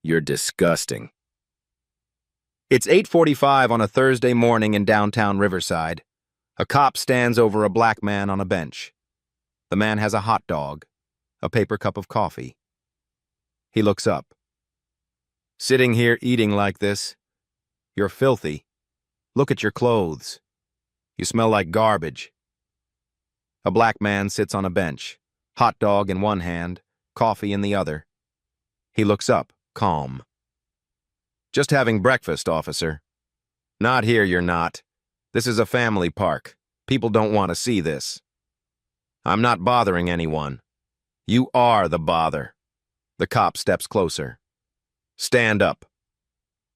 You're disgusting. It's 8:45 on a Thursday morning in downtown Riverside. A cop stands over a black man on a bench. The man has a hot dog, a paper cup of coffee. He looks up. Sitting here eating like this, you're filthy. Look at your clothes. You smell like garbage. A black man sits on a bench, hot dog in one hand, coffee in the other. He looks up, calm. Just having breakfast, officer. Not here, you're not. This is a family park. People don't want to see this. I'm not bothering anyone. You are the bother. The cop steps closer. Stand up.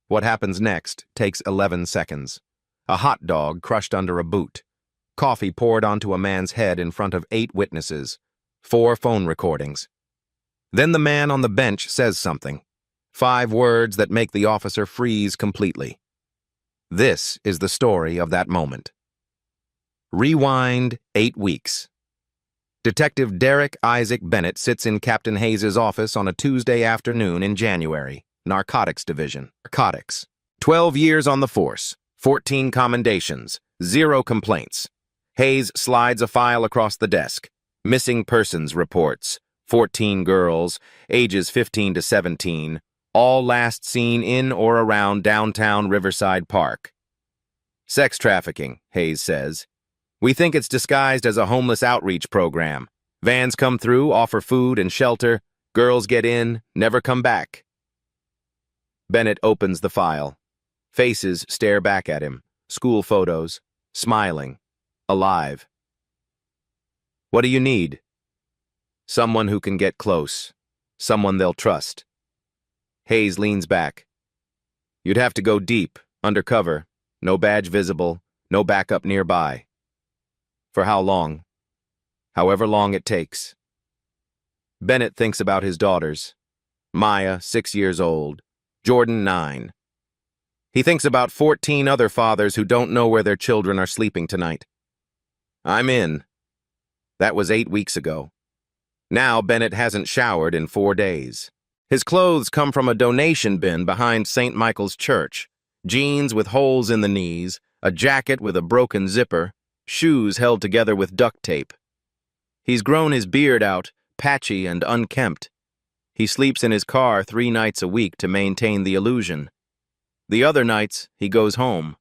What happens next takes 11 seconds. A hot dog crushed under a boot. Coffee poured onto a man's head in front of 8 witnesses. 4 phone recordings. Then the man on the bench says something. 5 words that make the officer freeze completely. This is the story of that moment. Rewind 8 weeks. Detective Derek Isaac Bennett sits in Captain Hayes' office on a Tuesday afternoon in January. Narcotics Division. Narcotics. 12 years on the force. 14 commendations. 0 complaints. Hayes slides a file across the desk. Missing persons reports. 14 girls, ages 15 to 17, all last seen in or around downtown Riverside Park. Sex trafficking, Hayes says. We think it's disguised as a homeless outreach program. Vans come through, offer food and shelter. Girls get in, never come back. Bennett opens the file. Faces stare back at him. School photos. Smiling. Alive. What do you need? Someone who can get close. Someone they'll trust. Hayes leans back. You'd have to go deep, undercover. No badge visible, no backup nearby. For how long? However long it takes. Bennett thinks about his daughters. Maya, 6 years old. Jordan, 9. He thinks about 14 other fathers who don't know where their children are sleeping tonight. I'm in. That was 8 weeks ago. Now Bennett hasn't showered in 4 days. His clothes come from a donation bin behind St. Michael's Church. Jeans with holes in the knees, a jacket with a broken zipper, shoes held together with duct tape. He's grown his beard out, patchy and unkempt. He sleeps in his car 3 nights a week to maintain the illusion. The other nights, he goes home.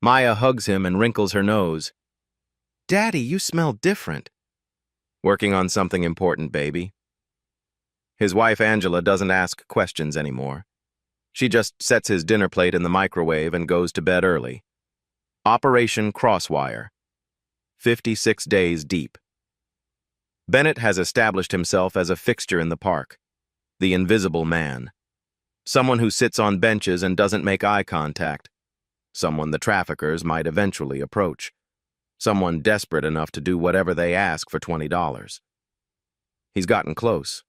Maya hugs him and wrinkles her nose. Daddy, you smell different. Working on something important, baby. His wife Angela doesn't ask questions anymore. She just sets his dinner plate in the microwave and goes to bed early. Operation Crosswire. 56 days deep. Bennett has established himself as a fixture in the park. The invisible man. Someone who sits on benches and doesn't make eye contact. Someone the traffickers might eventually approach. Someone desperate enough to do whatever they ask for $20. He's gotten close.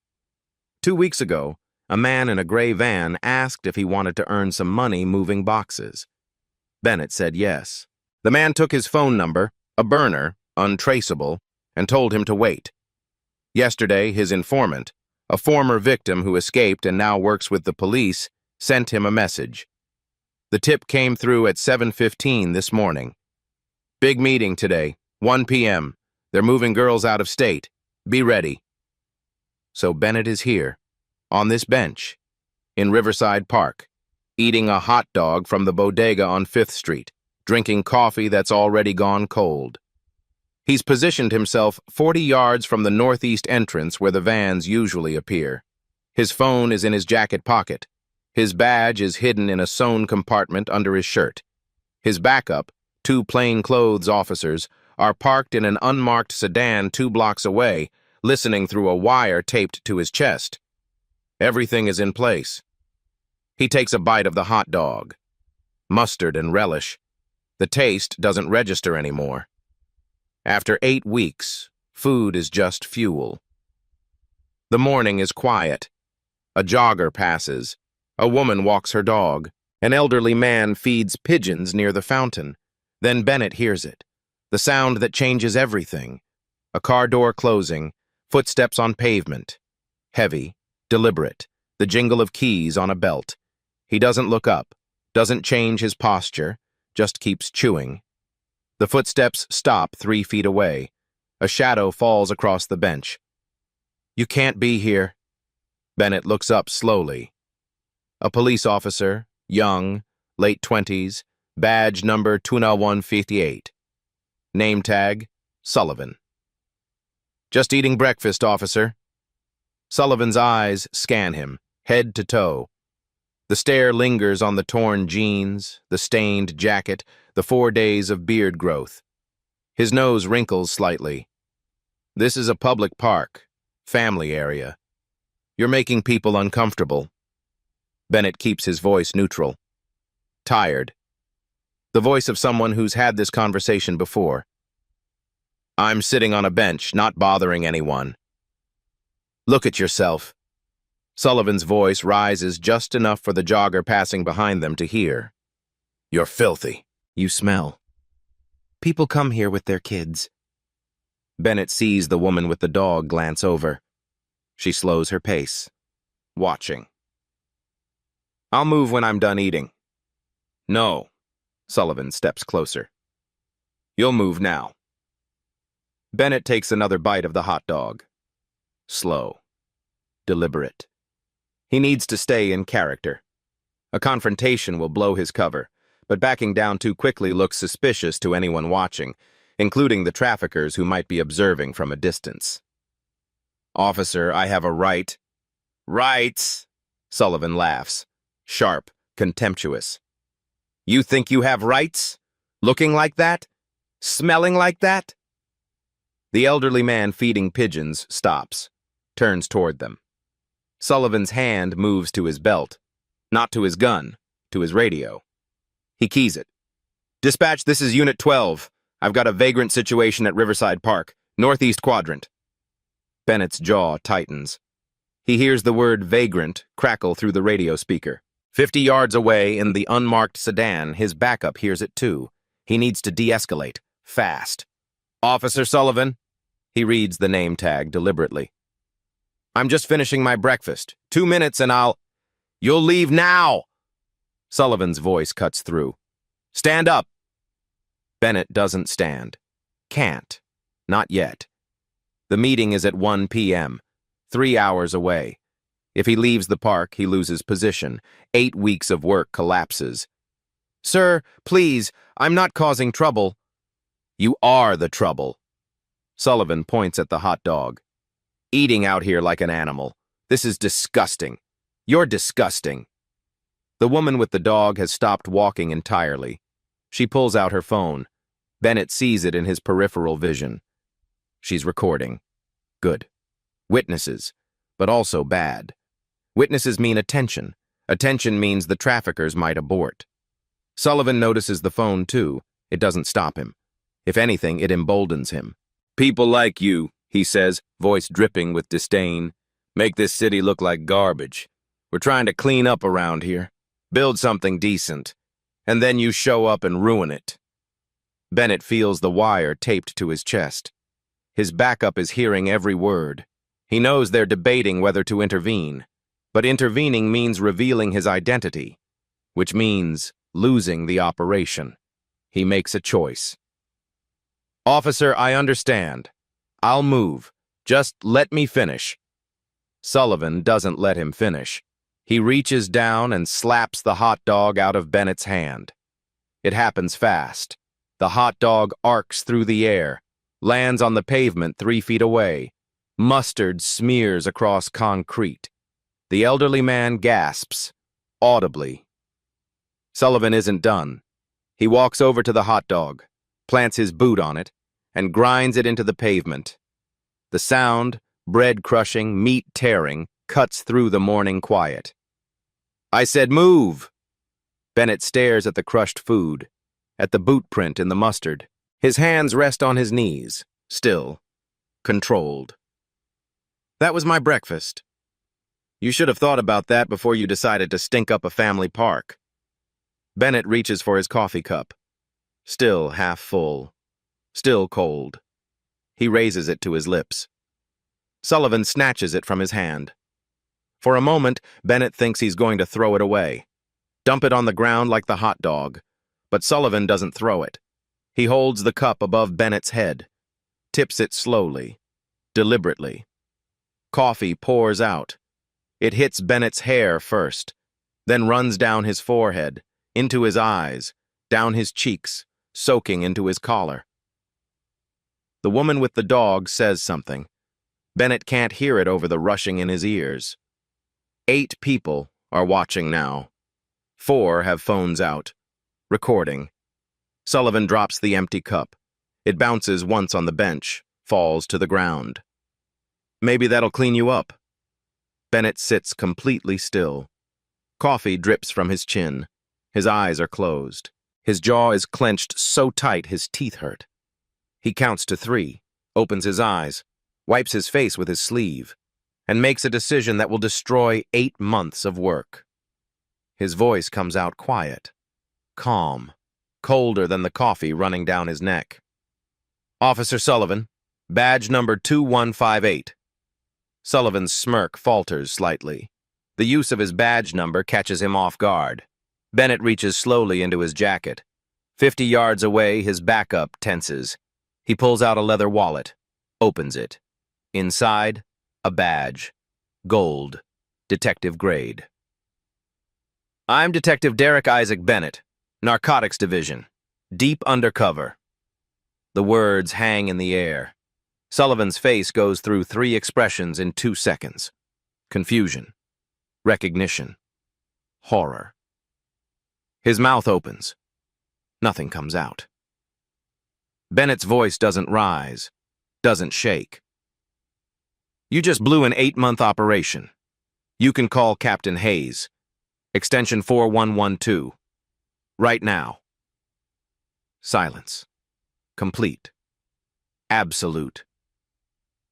2 weeks ago, a man in a gray van asked if he wanted to earn some money moving boxes. Bennett said yes. The man took his phone number, a burner, untraceable, and told him to wait. Yesterday, his informant, a former victim who escaped and now works with the police, sent him a message. The tip came through at 7:15 this morning. Big meeting today, 1 p.m. They're moving girls out of state. Be ready. So Bennett is here, on this bench, in Riverside Park, eating a hot dog from the bodega on 5th Street, drinking coffee that's already gone cold. He's positioned himself 40 yards from the northeast entrance where the vans usually appear. His phone is in his jacket pocket. His badge is hidden in a sewn compartment under his shirt. His backup, 2 plainclothes officers, are parked in an unmarked sedan 2 blocks away, listening through a wire taped to his chest. Everything is in place. He takes a bite of the hot dog. Mustard and relish. The taste doesn't register anymore. After 8 weeks, food is just fuel. The morning is quiet. A jogger passes. A woman walks her dog. An elderly man feeds pigeons near the fountain. Then Bennett hears it. The sound that changes everything. A car door closing. Footsteps on pavement. Heavy, deliberate. the jingle of keys on a belt. He doesn't look up, doesn't change his posture, just keeps chewing. The footsteps stop 3 feet away. A shadow falls across the bench. "You can't be here." Bennett looks up slowly. A police officer, young, late 20s, badge number 20158. Name tag, Sullivan. "Just eating breakfast, officer." Sullivan's eyes scan him, head to toe. The stare lingers on the torn jeans, the stained jacket, the 4 days of beard growth. His nose wrinkles slightly. "This is a public park, family area. You're making people uncomfortable." Bennett keeps his voice neutral. Tired. The voice of someone who's had this conversation before. "I'm sitting on a bench, not bothering anyone." "Look at yourself." Sullivan's voice rises just enough for the jogger passing behind them to hear. "You're filthy. You smell." "People come here with their kids." Bennett sees the woman with the dog glance over. She slows her pace, watching. "I'll move when I'm done eating." "No." Sullivan steps closer. "You'll move now." Bennett takes another bite of the hot dog. Slow. Deliberate. He needs to stay in character. A confrontation will blow his cover, but backing down too quickly looks suspicious to anyone watching, including the traffickers who might be observing from a distance. "Officer, I have a right." "Rights?" Sullivan laughs, sharp, contemptuous. "You think you have rights? Looking like that? Smelling like that?" The elderly man feeding pigeons stops, turns toward them. Sullivan's hand moves to his belt, not to his gun, to his radio. He keys it. "Dispatch, this is Unit 12. I've got a vagrant situation at Riverside Park, northeast quadrant." Bennett's jaw tightens. He hears the word vagrant crackle through the radio speaker. 50 yards away in the unmarked sedan, his backup hears it too. He needs to de-escalate, fast. "Officer Sullivan." He reads the name tag deliberately. "I'm just finishing my breakfast. 2 minutes and I'll—" "You'll leave now!" Sullivan's voice cuts through. "Stand up!" Bennett doesn't stand. Can't. Not yet. The meeting is at 1 p.m., 3 hours away. If he leaves the park, he loses position. 8 weeks of work collapses. "Sir, please, I'm not causing trouble." "You are the trouble." Sullivan points at the hot dog. "Eating out here like an animal. This is disgusting. You're disgusting." The woman with the dog has stopped walking entirely. She pulls out her phone. Bennett sees it in his peripheral vision. She's recording. Good. Witnesses, but also bad. Witnesses mean attention. Attention means the traffickers might abort. Sullivan notices the phone too. It doesn't stop him. If anything, it emboldens him. "People like you," he says, voice dripping with disdain, "make this city look like garbage. We're trying to clean up around here, build something decent, and then you show up and ruin it." Bennett feels the wire taped to his chest. His backup is hearing every word. He knows they're debating whether to intervene, but intervening means revealing his identity, which means losing the operation. He makes a choice. "Officer, I understand. I'll move. Just let me finish." Sullivan doesn't let him finish. He reaches down and slaps the hot dog out of Bennett's hand. It happens fast. The hot dog arcs through the air, lands on the pavement 3 feet away. Mustard smears across concrete. The elderly man gasps, audibly. Sullivan isn't done. He walks over to the hot dog, plants his boot on it, and grinds it into the pavement. The sound, bread-crushing, meat-tearing, cuts through the morning quiet. "I said move!" Bennett stares at the crushed food, at the boot print in the mustard. His hands rest on his knees, still, controlled. "That was my breakfast. You should have thought about that before you decided to stink up a family park." Bennett reaches for his coffee cup. Still half full. Still cold. He raises it to his lips. Sullivan snatches it from his hand. For a moment, Bennett thinks he's going to throw it away. Dump it on the ground like the hot dog. But Sullivan doesn't throw it. He holds the cup above Bennett's head, tips it slowly, deliberately. Coffee pours out. It hits Bennett's hair first, then runs down his forehead, into his eyes, down his cheeks, soaking into his collar. The woman with the dog says something. Bennett can't hear it over the rushing in his ears. 8 people are watching now. 4 have phones out, recording. Sullivan drops the empty cup. It bounces once on the bench, falls to the ground. Maybe that'll clean you up. Bennett sits completely still. Coffee drips from his chin. His eyes are closed. His jaw is clenched so tight his teeth hurt. He counts to 3, opens his eyes, wipes his face with his sleeve, and makes a decision that will destroy 8 months of work. His voice comes out quiet, calm, colder than the coffee running down his neck. Officer Sullivan, badge number 2158. Sullivan's smirk falters slightly. The use of his badge number catches him off guard. Bennett reaches slowly into his jacket. 50 yards away, his backup tenses. He pulls out a leather wallet, opens it. Inside, a badge. Gold. Detective grade. I'm Detective Derek Isaac Bennett, Narcotics Division. Deep Undercover. The words hang in the air. Sullivan's face goes through 3 expressions in 2 seconds. Confusion. Recognition. Horror. His mouth opens. Nothing comes out. Bennett's voice doesn't rise, doesn't shake. You just blew an 8-month operation. You can call Captain Hayes. Extension 4112. Right now. Silence. Complete. Absolute.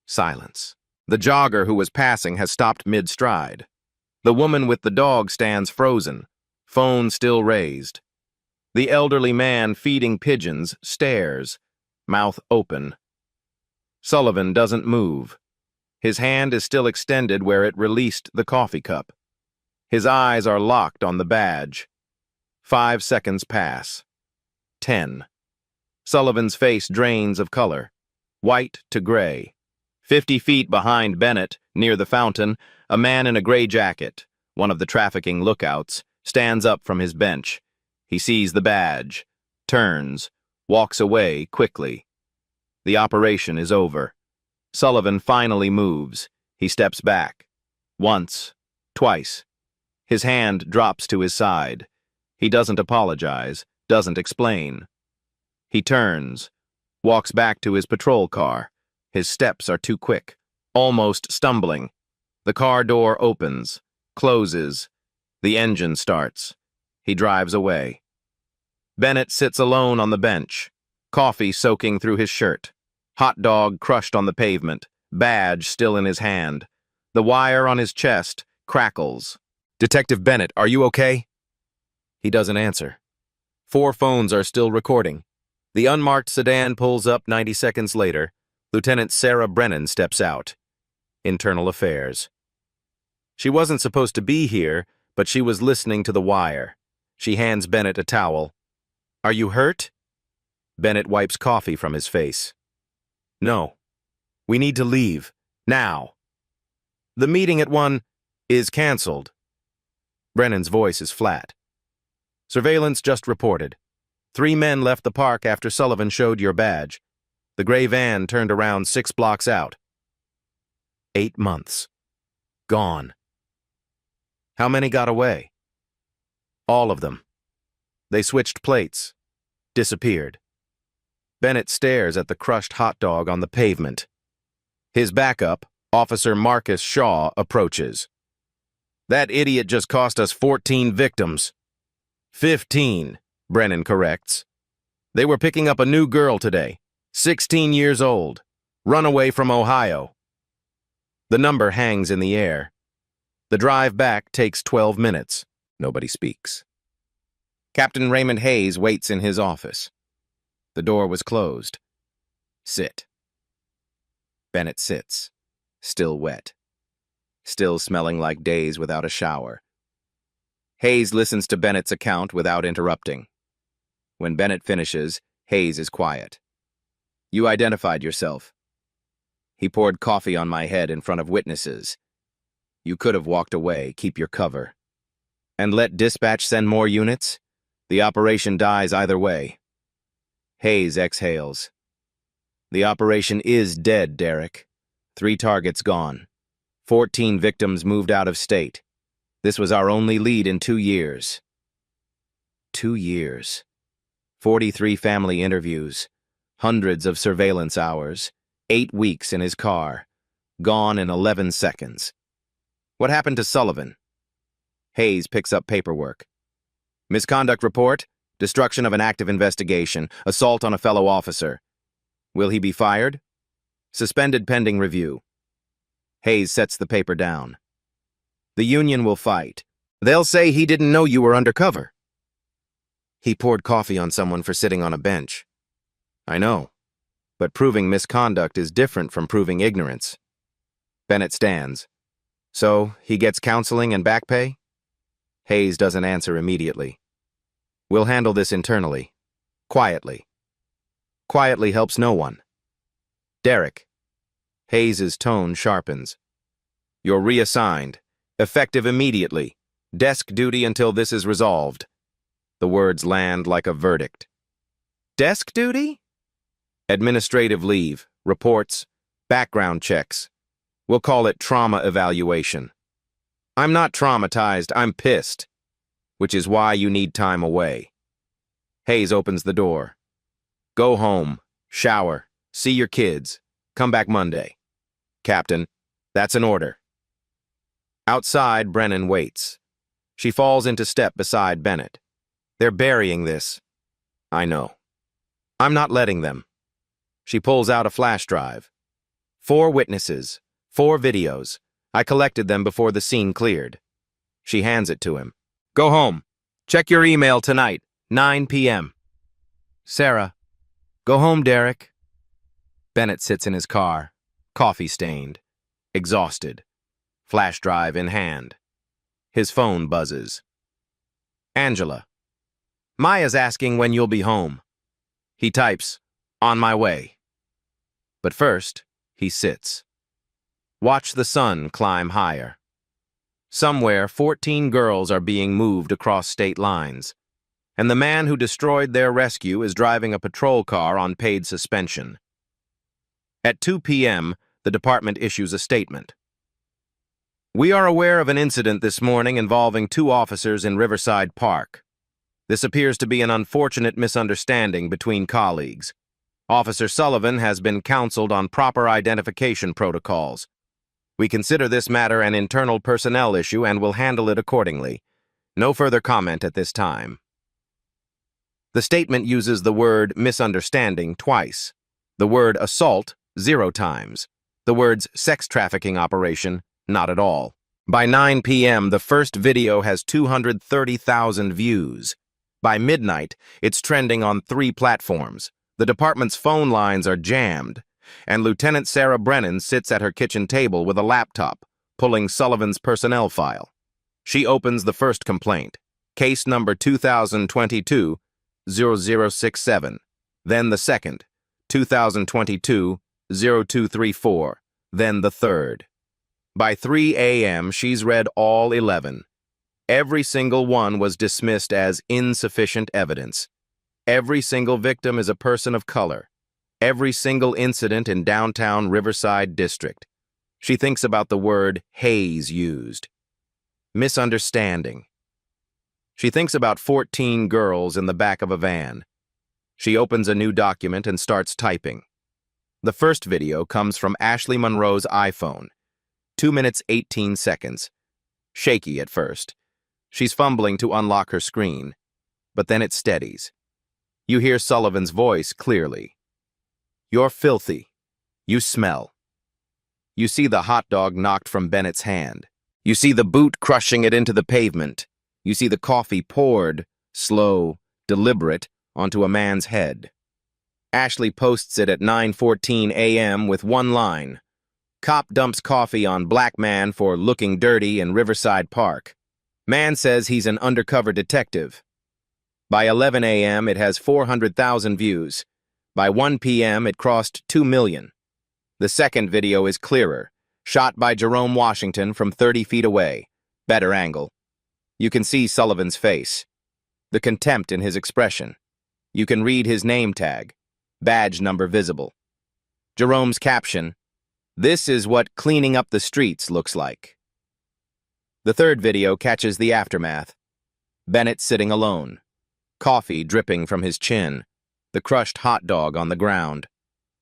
Silence. The jogger who was passing has stopped mid-stride. The woman with the dog stands frozen, phone still raised. The elderly man feeding pigeons stares, mouth open. Sullivan doesn't move. His hand is still extended where it released the coffee cup. His eyes are locked on the badge. 5 seconds pass. 10. Sullivan's face drains of color, white to gray. 50 feet behind Bennett, near the fountain, a man in a gray jacket, one of the trafficking lookouts, stands up from his bench. He sees the badge, turns, walks away quickly. The operation is over. Sullivan finally moves. He steps back. Once, twice. His hand drops to his side. He doesn't apologize, doesn't explain. He turns, walks back to his patrol car. His steps are too quick, almost stumbling. The car door opens, closes. The engine starts. He drives away. Bennett sits alone on the bench, coffee soaking through his shirt, hot dog crushed on the pavement, badge still in his hand. The wire on his chest crackles. Detective Bennett, are you okay? He doesn't answer. 4 phones are still recording. The unmarked sedan pulls up 90 seconds later. Lieutenant Sarah Brennan steps out. Internal Affairs. She wasn't supposed to be here, but she was listening to the wire. She hands Bennett a towel. Are you hurt? Bennett wipes coffee from his face. No. We need to leave. Now. The meeting at 1 is canceled. Brennan's voice is flat. Surveillance just reported. 3 men left the park after Sullivan showed your badge. The gray van turned around 6 blocks out. 8 months. Gone. How many got away? All of them. They switched plates. Disappeared. Bennett stares at the crushed hot dog on the pavement. His backup, Officer Marcus Shaw, approaches. That idiot just cost us 14 victims. 15, Brennan corrects. They were picking up a new girl today, 16 years old, runaway from Ohio. The number hangs in the air. The drive back takes 12 minutes. Nobody speaks. Captain Raymond Hayes waits in his office. The door was closed. Sit. Bennett sits, still wet. still smelling like days without a shower. Hayes listens to Bennett's account without interrupting. When Bennett finishes, Hayes is quiet. "You identified yourself." "He poured coffee on my head in front of witnesses." "You could have walked away, keep your cover." "And let dispatch send more units? The operation dies either way." Hayes exhales. "The operation is dead, Derek. 3 targets gone. 14 victims moved out of state. This was our only lead in 2 years. 2 years. 43 family interviews. Hundreds of surveillance hours. 8 weeks in his car. Gone in 11 seconds. What happened to Sullivan?" Hayes picks up paperwork. "Misconduct report, destruction of an active investigation, assault on a fellow officer. Will he be fired?" "Suspended pending review." Hayes sets the paper down. "The union will fight. They'll say he didn't know you were undercover." "He poured coffee on someone for sitting on a bench." "I know, but proving misconduct is different from proving ignorance." Bennett stands. "So, he gets counseling and back pay?" Hayes doesn't answer immediately. "We'll handle this internally. Quietly." Quietly helps no one. "Derek." Hayes's tone sharpens. "You're reassigned. Effective immediately. Desk duty until this is resolved." The words land like a verdict. "Desk duty?" "Administrative leave, reports, background checks. We'll call it trauma evaluation." "I'm not traumatized, I'm pissed." "Which is why you need time away." Hayes opens the door. "Go home, shower, see your kids. Come back Monday." "Captain, that's an order." Outside, Brennan waits. She falls into step beside Bennett. "They're burying this." "I know." "I'm not letting them." She pulls out a flash drive. 4 witnesses, 4 videos. I collected them before the scene cleared. She hands it to him. "Go home. Check your email tonight, 9 p.m. "Sarah." "Go home, Derek." Bennett sits in his car, coffee-stained, exhausted, flash drive in hand. His phone buzzes. "Angela." "Maya's asking when you'll be home." He types, "On my way." But first, he sits. Watch the sun climb higher. Somewhere, 14 girls are being moved across state lines, and the man who destroyed their rescue is driving a patrol car on paid suspension. At 2 p.m., the department issues a statement. "We are aware of an incident this morning involving 2 officers in Riverside Park. This appears to be an unfortunate misunderstanding between colleagues. Officer Sullivan has been counseled on proper identification protocols. We consider this matter an internal personnel issue and will handle it accordingly. No further comment at this time." The statement uses the word misunderstanding twice, the word assault 0 times, the words sex trafficking operation not at all. By 9 p.m., the first video has 230,000 views. By midnight, it's trending on 3 platforms. The department's phone lines are jammed, and Lieutenant Sarah Brennan sits at her kitchen table with a laptop, pulling Sullivan's personnel file. She opens the first complaint, case number 2022-0067, then the second, 2022-0234, then the third. By 3 a.m., she's read all 11. Every single one was dismissed as insufficient evidence. Every single victim is a person of color. Every single incident in downtown Riverside District. She thinks about the word Hayes used. Misunderstanding. She thinks about 14 girls in the back of a van. She opens a new document and starts typing. The first video comes from Ashley Monroe's iPhone. 2 minutes 18 seconds. Shaky at first. She's fumbling to unlock her screen, but then it steadies. You hear Sullivan's voice clearly. "You're filthy. You smell." You see the hot dog knocked from Bennett's hand. You see the boot crushing it into the pavement. You see the coffee poured, slow, deliberate, onto a man's head. Ashley posts it at 9:14 a.m. with one line. Cop dumps coffee on black man for looking dirty in Riverside Park. Man says he's an undercover detective. By 11 a.m., it has 400,000 views. By 1 p.m., it crossed 2 million. The second video is clearer, shot by Jerome Washington from 30 feet away. Better angle. You can see Sullivan's face. The contempt in his expression. You can read his name tag. Badge number visible. Jerome's caption, "This is what cleaning up the streets looks like." The third video catches the aftermath. Bennett sitting alone. Coffee dripping from his chin. The crushed hot dog on the ground.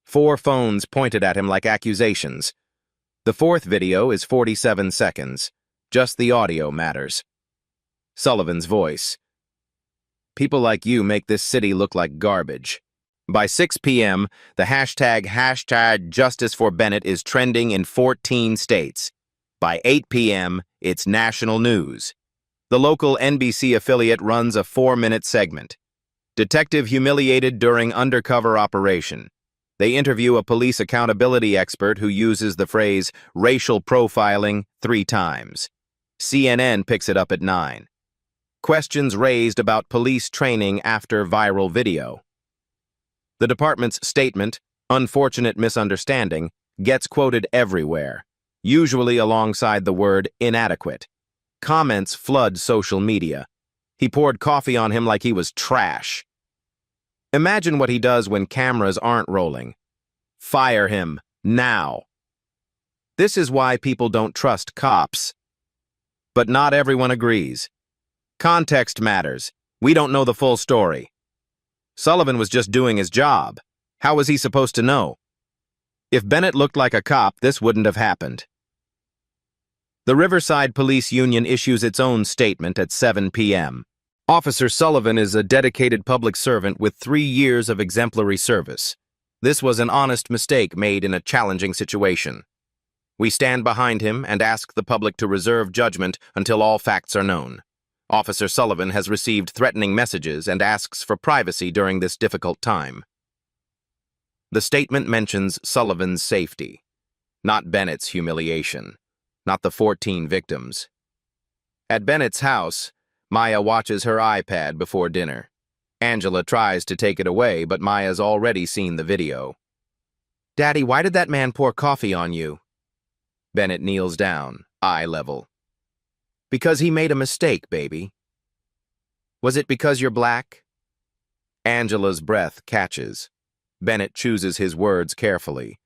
4 phones pointed at him like accusations. The fourth video is 47 seconds. Just the audio matters. Sullivan's voice. "People like you make this city look like garbage." By 6 p.m., the hashtag Justice for Bennett is trending in 14 states. By 8 p.m., it's national news. The local NBC affiliate runs a 4-minute segment. Detective humiliated during undercover operation. They interview a police accountability expert who uses the phrase racial profiling 3 times. CNN picks it up at 9. Questions raised about police training after viral video. The department's statement, "unfortunate misunderstanding," gets quoted everywhere, usually alongside the word inadequate. Comments flood social media. He poured coffee on him like he was trash. Imagine what he does when cameras aren't rolling. Fire him, now. This is why people don't trust cops. But not everyone agrees. Context matters. We don't know the full story. Sullivan was just doing his job. How was he supposed to know? If Bennett looked like a cop, this wouldn't have happened. The Riverside Police Union issues its own statement at 7 p.m. Officer Sullivan is a dedicated public servant with 3 years of exemplary service. This was an honest mistake made in a challenging situation. We stand behind him and ask the public to reserve judgment until all facts are known. Officer Sullivan has received threatening messages and asks for privacy during this difficult time. The statement mentions Sullivan's safety, not Bennett's humiliation, not the 14 victims. At Bennett's house, Maya watches her iPad before dinner. Angela tries to take it away, but Maya's already seen the video. "Daddy, why did that man pour coffee on you?" Bennett kneels down, eye level. "Because he made a mistake, baby." "Was it because you're black?" Angela's breath catches. Bennett chooses his words carefully.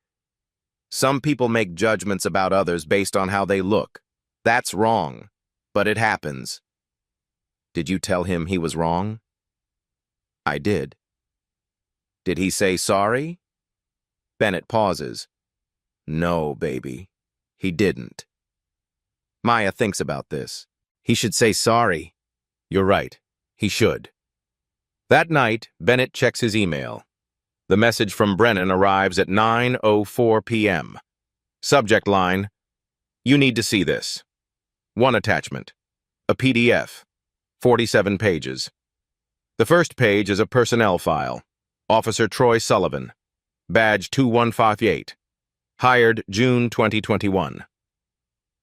"Some people make judgments about others based on how they look. That's wrong, but it happens." "Did you tell him he was wrong?" "I did." "Did he say sorry?" Bennett pauses. "No, baby, he didn't." Maya thinks about this. He should say sorry. You're right, he should. That night, Bennett checks his email. The message from Brennan arrives at 9:04 p.m. Subject line, "You need to see this." 1 attachment, a PDF, 47 pages. The first page is a personnel file. Officer Troy Sullivan, badge 2158, hired June 2021.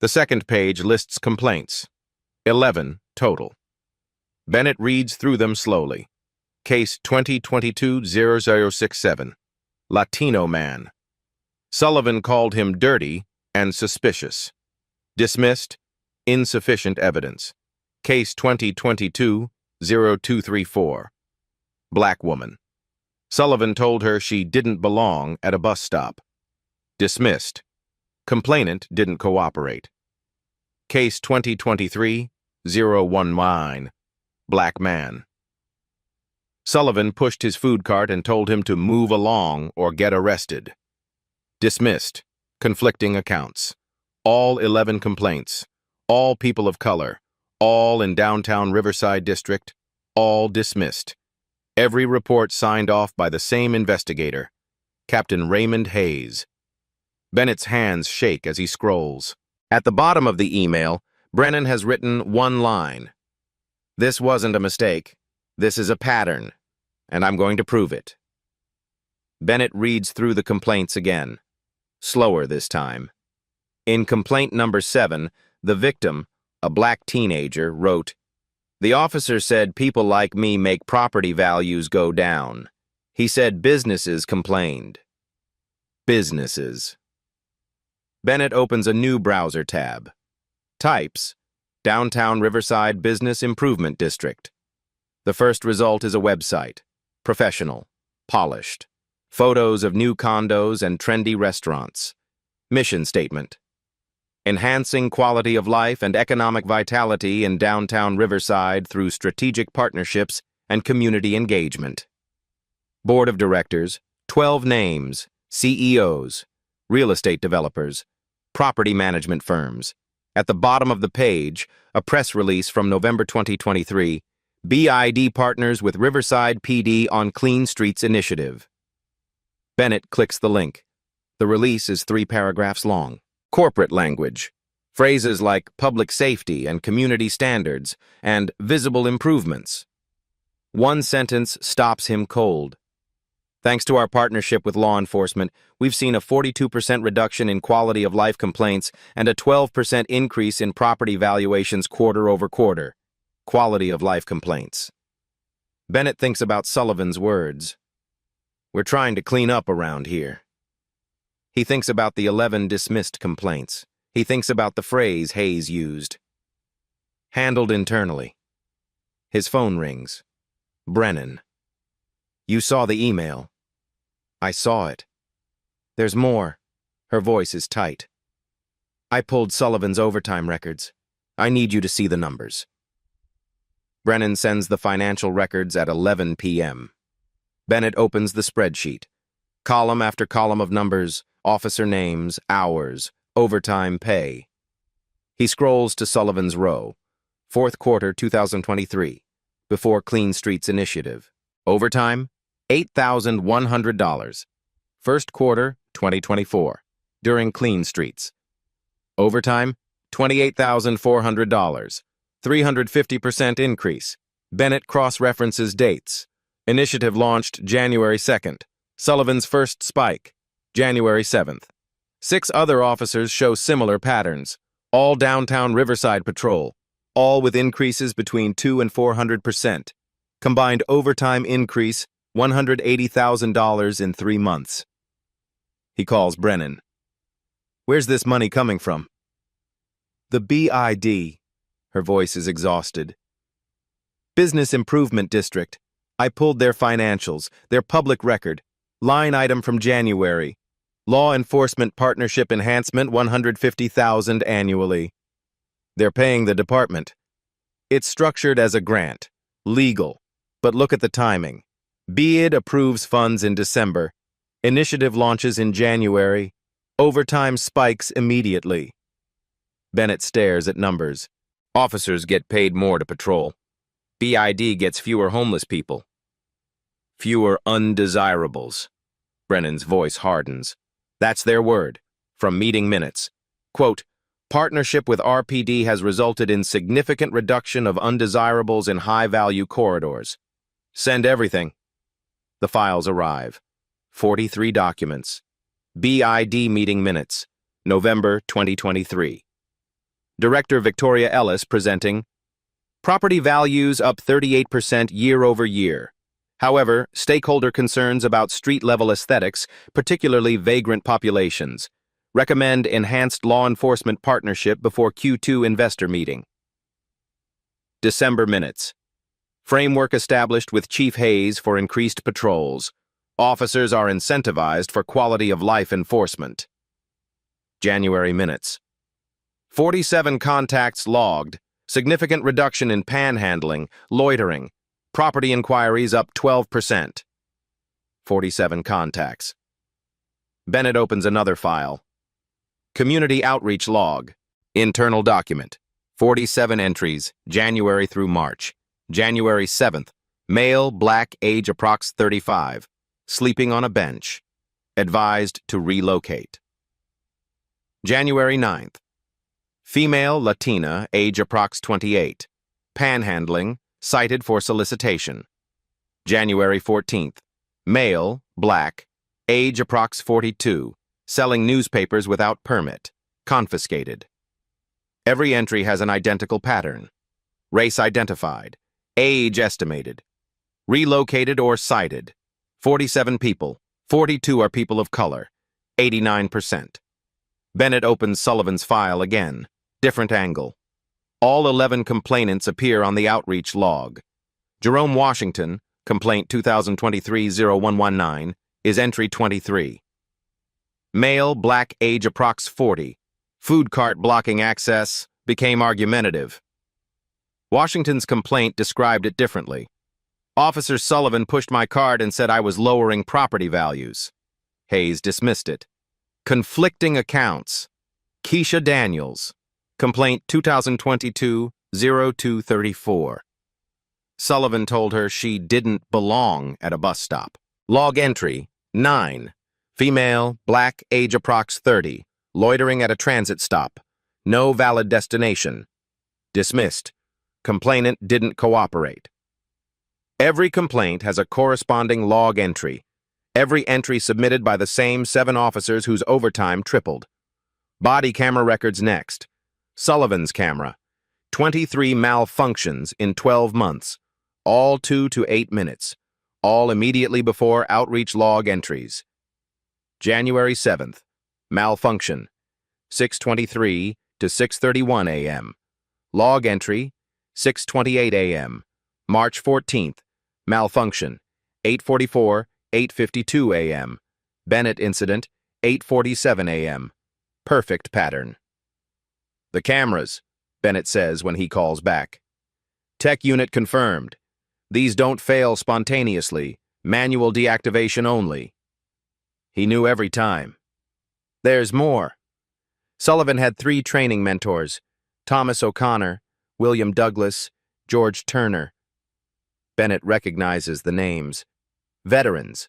The second page lists complaints, 11 total. Bennett reads through them slowly. Case 2022-0067, Latino man. Sullivan called him dirty and suspicious. Dismissed, insufficient evidence. Case 2022-0234, black woman. Sullivan told her she didn't belong at a bus stop. Dismissed. Complainant didn't cooperate. Case 2023-019, black man. Sullivan pushed his food cart and told him to move along or get arrested. Dismissed. Conflicting accounts. All 11 complaints. All people of color. All in downtown Riverside District. All dismissed. Every report signed off by the same investigator, Captain Raymond Hayes. Bennett's hands shake as he scrolls. At the bottom of the email, Brennan has written one line. "This wasn't a mistake. This is a pattern, and I'm going to prove it." Bennett reads through the complaints again, slower this time. In complaint number 7, the victim, a black teenager, wrote, "The officer said people like me make property values go down. He said businesses complained." Businesses. Bennett opens a new browser tab. Types, Downtown Riverside Business Improvement District. The first result is a website. Professional. Polished. Photos of new condos and trendy restaurants. Mission statement: enhancing quality of life and economic vitality in downtown Riverside through strategic partnerships and community engagement. Board of Directors, 12 names, CEOs, real estate developers, property management firms. At the bottom of the page, a press release from November 2023, BID partners with Riverside PD on Clean Streets Initiative. Bennett clicks the link. The release is 3 paragraphs long. Corporate language. Phrases like public safety and community standards and visible improvements. One sentence stops him cold. Thanks to our partnership with law enforcement, we've seen a 42% reduction in quality of life complaints and a 12% increase in property valuations quarter over quarter. Quality of life complaints. Bennett thinks about Sullivan's words. "We're trying to clean up around here." He thinks about the 11 dismissed complaints. He thinks about the phrase Hayes used. Handled internally. His phone rings. Brennan. "You saw the email." "I saw it." "There's more." Her voice is tight. "I pulled Sullivan's overtime records. I need you to see the numbers." Brennan sends the financial records at 11 p.m. Bennett opens the spreadsheet. Column after column of numbers, officer names, hours, overtime pay. He scrolls to Sullivan's row. Fourth quarter 2023, before Clean Streets Initiative. Overtime, $8,100. First quarter 2024, during Clean Streets. Overtime, $28,400. 350% increase. Bennett cross-references dates. Initiative launched January 2nd. Sullivan's first spike, January 7th. 6 other officers show similar patterns. All downtown Riverside patrol, all with increases between 200 and 400%. Combined overtime increase, $180,000 in 3 months. He calls Brennan. "Where's this money coming from?" "The BID." Her voice is exhausted. "Business Improvement District. I pulled their financials, their public record. Line item from January. Law Enforcement Partnership Enhancement, $150,000 annually. They're paying the department. It's structured as a grant. Legal. But look at the timing. BID approves funds in December. Initiative launches in January. Overtime spikes immediately." Bennett stares at numbers. Officers get paid more to patrol. BID gets fewer homeless people. Fewer undesirables. Brennan's voice hardens. That's their word, from meeting minutes. Quote, "Partnership with RPD has resulted in significant reduction of undesirables in high-value corridors. Send everything." The files arrive. 43 documents. BID meeting minutes, November 2023. Director Victoria Ellis presenting, "Property values up 38% year over year. However, stakeholder concerns about street-level aesthetics, particularly vagrant populations. Recommend enhanced law enforcement partnership before Q2 investor meeting." December minutes. Framework established with Chief Hayes for increased patrols. Officers are incentivized for quality of life enforcement. January minutes. 47 contacts logged. Significant reduction in panhandling, loitering. Property inquiries up 12%. 47 contacts. Bennett opens another file. Community outreach log. Internal document. 47 entries, January through March. January 7th. Male, black, age approx 35. Sleeping on a bench. Advised to relocate. January 9th. Female, Latina, age approx 28. Panhandling, cited for solicitation. January 14th. Male, black, age approx 42. Selling newspapers without permit. confiscated. Every entry has an identical pattern. Race identified. Age estimated. Relocated or cited. 47 people. 42 are people of color. 89%. Bennett opens Sullivan's file again. Different angle. All 11 complainants appear on the outreach log. Jerome Washington, complaint 2023-0119, is entry 23. Male, black, age approx 40. Food cart blocking access, became argumentative. Washington's complaint described it differently. Officer Sullivan pushed my cart and said I was lowering property values. Hayes dismissed it. Conflicting accounts. Keisha Daniels, complaint 2022-0234. Sullivan told her she didn't belong at a bus stop. Log entry, 9. Female, black, age approx 30. Loitering at a transit stop. No valid destination. Dismissed. Complainant didn't cooperate. Every complaint has a corresponding log entry. Every entry submitted by the same 7 officers whose overtime tripled. Body camera records next. Sullivan's camera. 23 malfunctions in 12 months. All 2 to 8 minutes. All immediately before outreach log entries. January 7th. Malfunction. 6:23 to 6:31 a.m. Log entry. 6:28 a.m. March 14th. Malfunction. 8:44, 8:52 a.m. Bennett incident. 8:47 a.m. Perfect pattern. The cameras, Bennett says when he calls back. Tech unit confirmed. These don't fail spontaneously. Manual deactivation only. He knew every time. There's more. Sullivan had 3 training mentors. Thomas O'Connor, William Douglas, George Turner. Bennett recognizes the names. Veterans.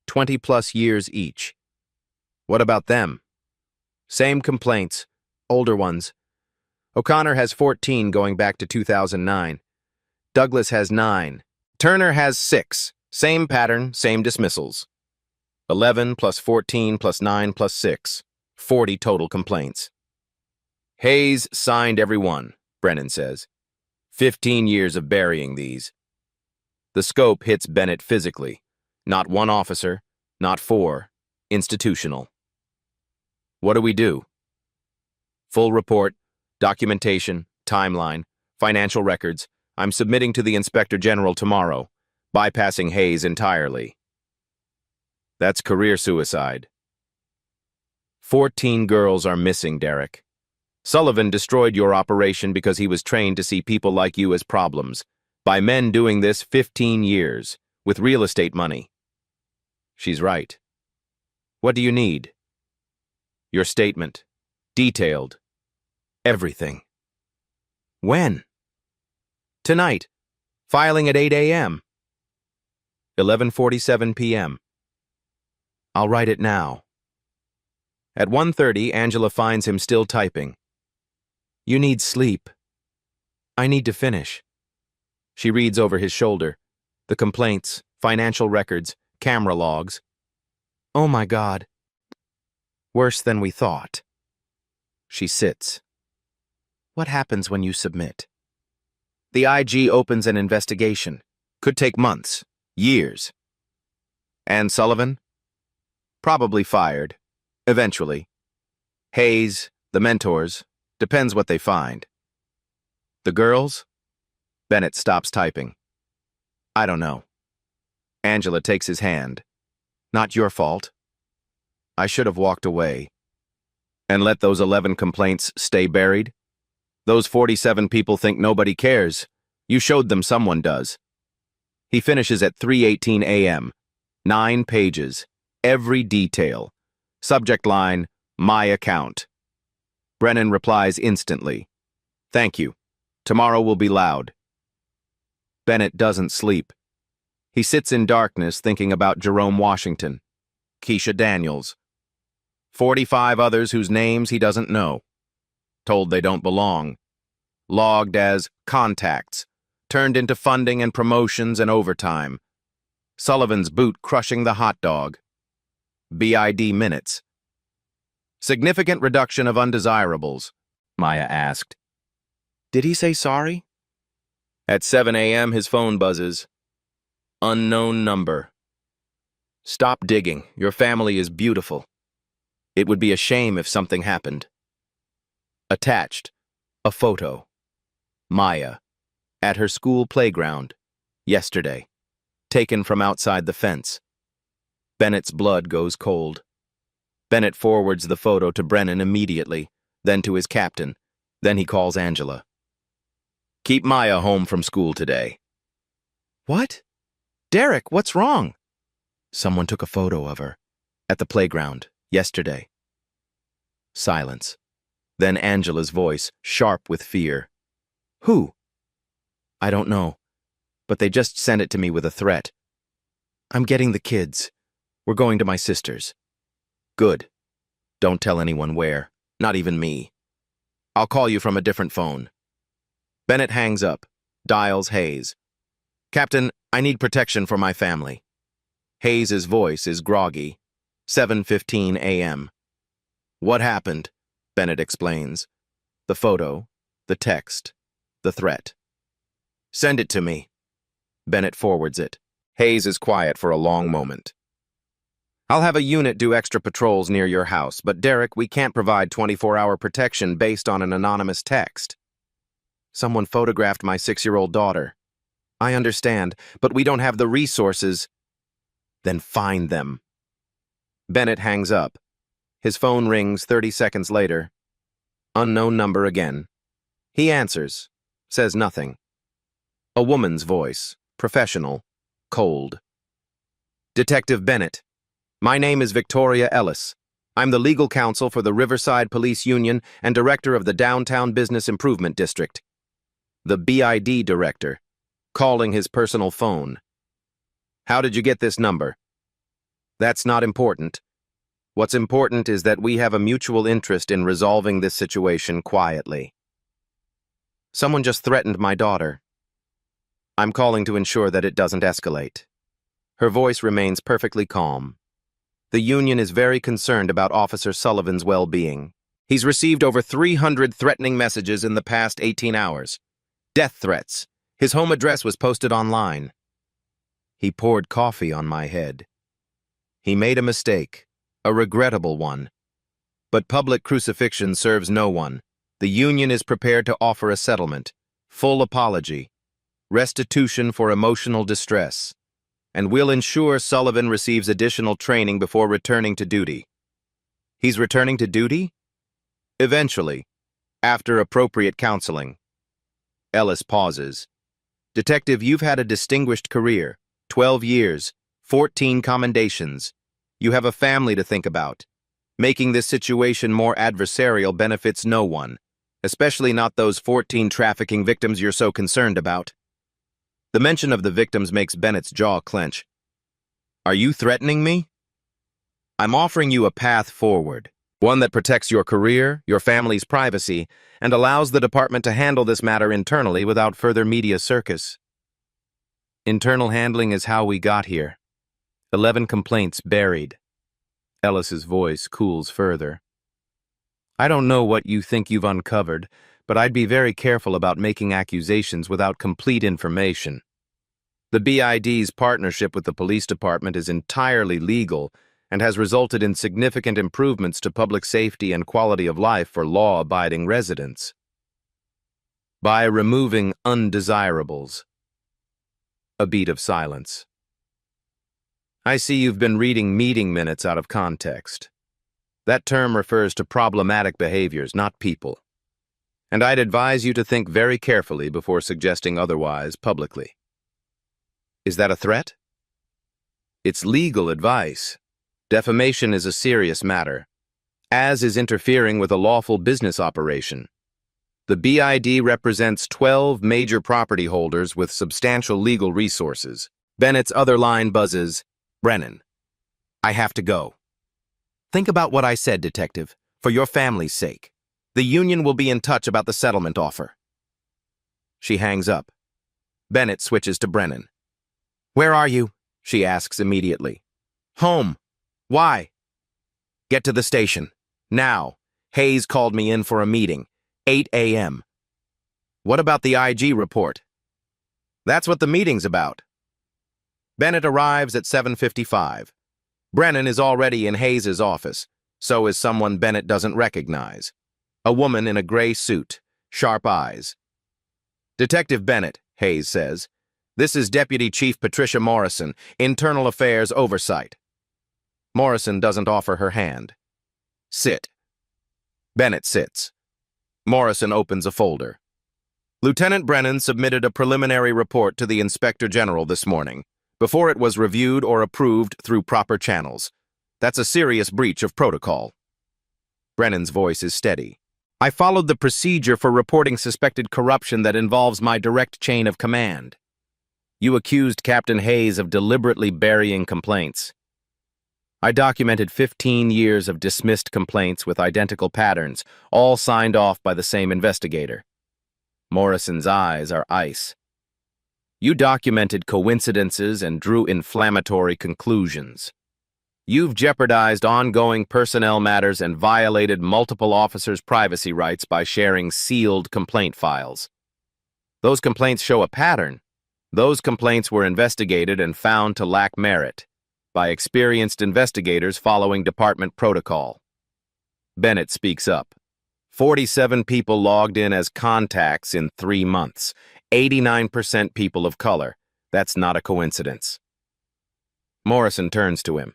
20-plus years each. What about them? Same complaints. Older ones. O'Connor has 14 going back to 2009. Douglas has 9. Turner has 6. Same pattern, same dismissals. 11 plus 14 plus 9 plus 6. 40 total complaints. Hayes signed every one, Brennan says. 15 years of burying these. The scope hits Bennett physically. Not one officer, not 4. Institutional. What do we do? Full report, documentation, timeline, financial records. I'm submitting to the Inspector General tomorrow, bypassing Hayes entirely. That's career suicide. 14 girls are missing, Derek. Sullivan destroyed your operation because he was trained to see people like you as problems, by men doing this 15 years, with real estate money. She's right. What do you need? Your statement. Detailed. Everything. When? Tonight. Filing at 8 a.m. 11:47 p.m. I'll write it now. At 1:30, Angela finds him still typing. You need sleep. I need to finish. She reads over his shoulder. The complaints, financial records, camera logs. Oh my God. Worse than we thought. She sits. What happens when you submit? The IG opens an investigation. Could take months, years. And Sullivan? Probably fired. Eventually. Hayes, the mentors, depends what they find. The girls? Bennett stops typing. I don't know. Angela takes his hand. Not your fault. I should have walked away. And let those 11 complaints stay buried? Those 47 people think nobody cares. You showed them someone does. He finishes at 3:18 a.m. 9 pages. Every detail. Subject line, my account. Brennan replies instantly. Thank you. Tomorrow will be loud. Bennett doesn't sleep. He sits in darkness thinking about Jerome Washington, Keisha Daniels, 45 others whose names he doesn't know, told they don't belong, logged as contacts, turned into funding and promotions and overtime, Sullivan's boot crushing the hot dog, BID minutes. Significant reduction of undesirables, Maya asked. Did he say sorry? At 7 a.m., his phone buzzes. Unknown number. Stop digging. Your family is beautiful. It would be a shame if something happened. Attached. A photo. Maya. At her school playground. Yesterday. Taken from outside the fence. Bennett's blood goes cold. Bennett forwards the photo to Brennan immediately, then to his captain. Then he calls Angela. Keep Maya home from school today. What? Derek, what's wrong? Someone took a photo of her. At the playground. Yesterday. Silence. Then Angela's voice, sharp with fear. Who? I don't know, but they just sent it to me with a threat. I'm getting the kids. We're going to my sister's. Good. Don't tell anyone where, not even me. I'll call you from a different phone. Bennett hangs up, dials Hayes. Captain, I need protection for my family. Hayes's voice is groggy. 7:15 a.m. What happened? Bennett explains. The photo, the text, the threat. Send it to me. Bennett forwards it. Hayes is quiet for a long moment. I'll have a unit do extra patrols near your house, but Derek, we can't provide 24-hour protection based on an anonymous text. Someone photographed my 6-year-old daughter. I understand, but we don't have the resources. Then find them. Bennett hangs up. His phone rings 30 seconds later. Unknown number again. He answers, says nothing. A woman's voice, professional, cold. Detective Bennett. My name is Victoria Ellis. I'm the legal counsel for the Riverside Police Union and director of the Downtown Business Improvement District. The BID director, calling his personal phone. How did you get this number? That's not important. What's important is that we have a mutual interest in resolving this situation quietly. Someone just threatened my daughter. I'm calling to ensure that it doesn't escalate. Her voice remains perfectly calm. The union is very concerned about Officer Sullivan's well-being. He's received over 300 threatening messages in the past 18 hours. Death threats. His home address was posted online. He poured coffee on my head. He made a mistake, a regrettable one. But public crucifixion serves no one. The union is prepared to offer a settlement, full apology, restitution for emotional distress, and will ensure Sullivan receives additional training before returning to duty. He's returning to duty? Eventually, after appropriate counseling. Ellis pauses. Detective, you've had a distinguished career, 12 years, 14 commendations. You have a family to think about. Making this situation more adversarial benefits no one, especially not those 14 trafficking victims you're so concerned about. The mention of the victims makes Bennett's jaw clench. Are you threatening me? I'm offering you a path forward, one that protects your career, your family's privacy, and allows the department to handle this matter internally without further media circus. Internal handling is how we got here. 11 complaints buried. Ellis's voice cools further. I don't know what you think you've uncovered, but I'd be very careful about making accusations without complete information. The BID's partnership with the police department is entirely legal and has resulted in significant improvements to public safety and quality of life for law-abiding residents. By removing undesirables. A beat of silence. I see you've been reading meeting minutes out of context. That term refers to problematic behaviors, not people. And I'd advise you to think very carefully before suggesting otherwise publicly. Is that a threat? It's legal advice. Defamation is a serious matter, as is interfering with a lawful business operation. The BID represents 12 major property holders with substantial legal resources. Bennett's other line buzzes, Brennan, I have to go. Think about what I said, Detective, for your family's sake. The union will be in touch about the settlement offer. She hangs up. Bennett switches to Brennan. Where are you? She asks immediately. Home. Why? Get to the station. Now, Hayes called me in for a meeting. 8 a.m. What about the IG report? That's what the meeting's about. Bennett arrives at 7:55. Brennan is already in Hayes's office. So is someone Bennett doesn't recognize. A woman in a gray suit, sharp eyes. Detective Bennett, Hayes says. This is Deputy Chief Patricia Morrison, Internal Affairs Oversight. Morrison doesn't offer her hand. Sit. Bennett sits. Morrison opens a folder. Lieutenant Brennan submitted a preliminary report to the Inspector General this morning, before it was reviewed or approved through proper channels. That's a serious breach of protocol. Brennan's voice is steady. I followed the procedure for reporting suspected corruption that involves my direct chain of command. You accused Captain Hayes of deliberately burying complaints. I documented 15 years of dismissed complaints with identical patterns, all signed off by the same investigator. Morrison's eyes are ice. You documented coincidences and drew inflammatory conclusions. You've jeopardized ongoing personnel matters and violated multiple officers' privacy rights by sharing sealed complaint files. Those complaints show a pattern. Those complaints were investigated and found to lack merit by experienced investigators following department protocol. Bennett speaks up. 47 people logged in as contacts in 3 months. 89% people of color. That's not a coincidence. Morrison turns to him.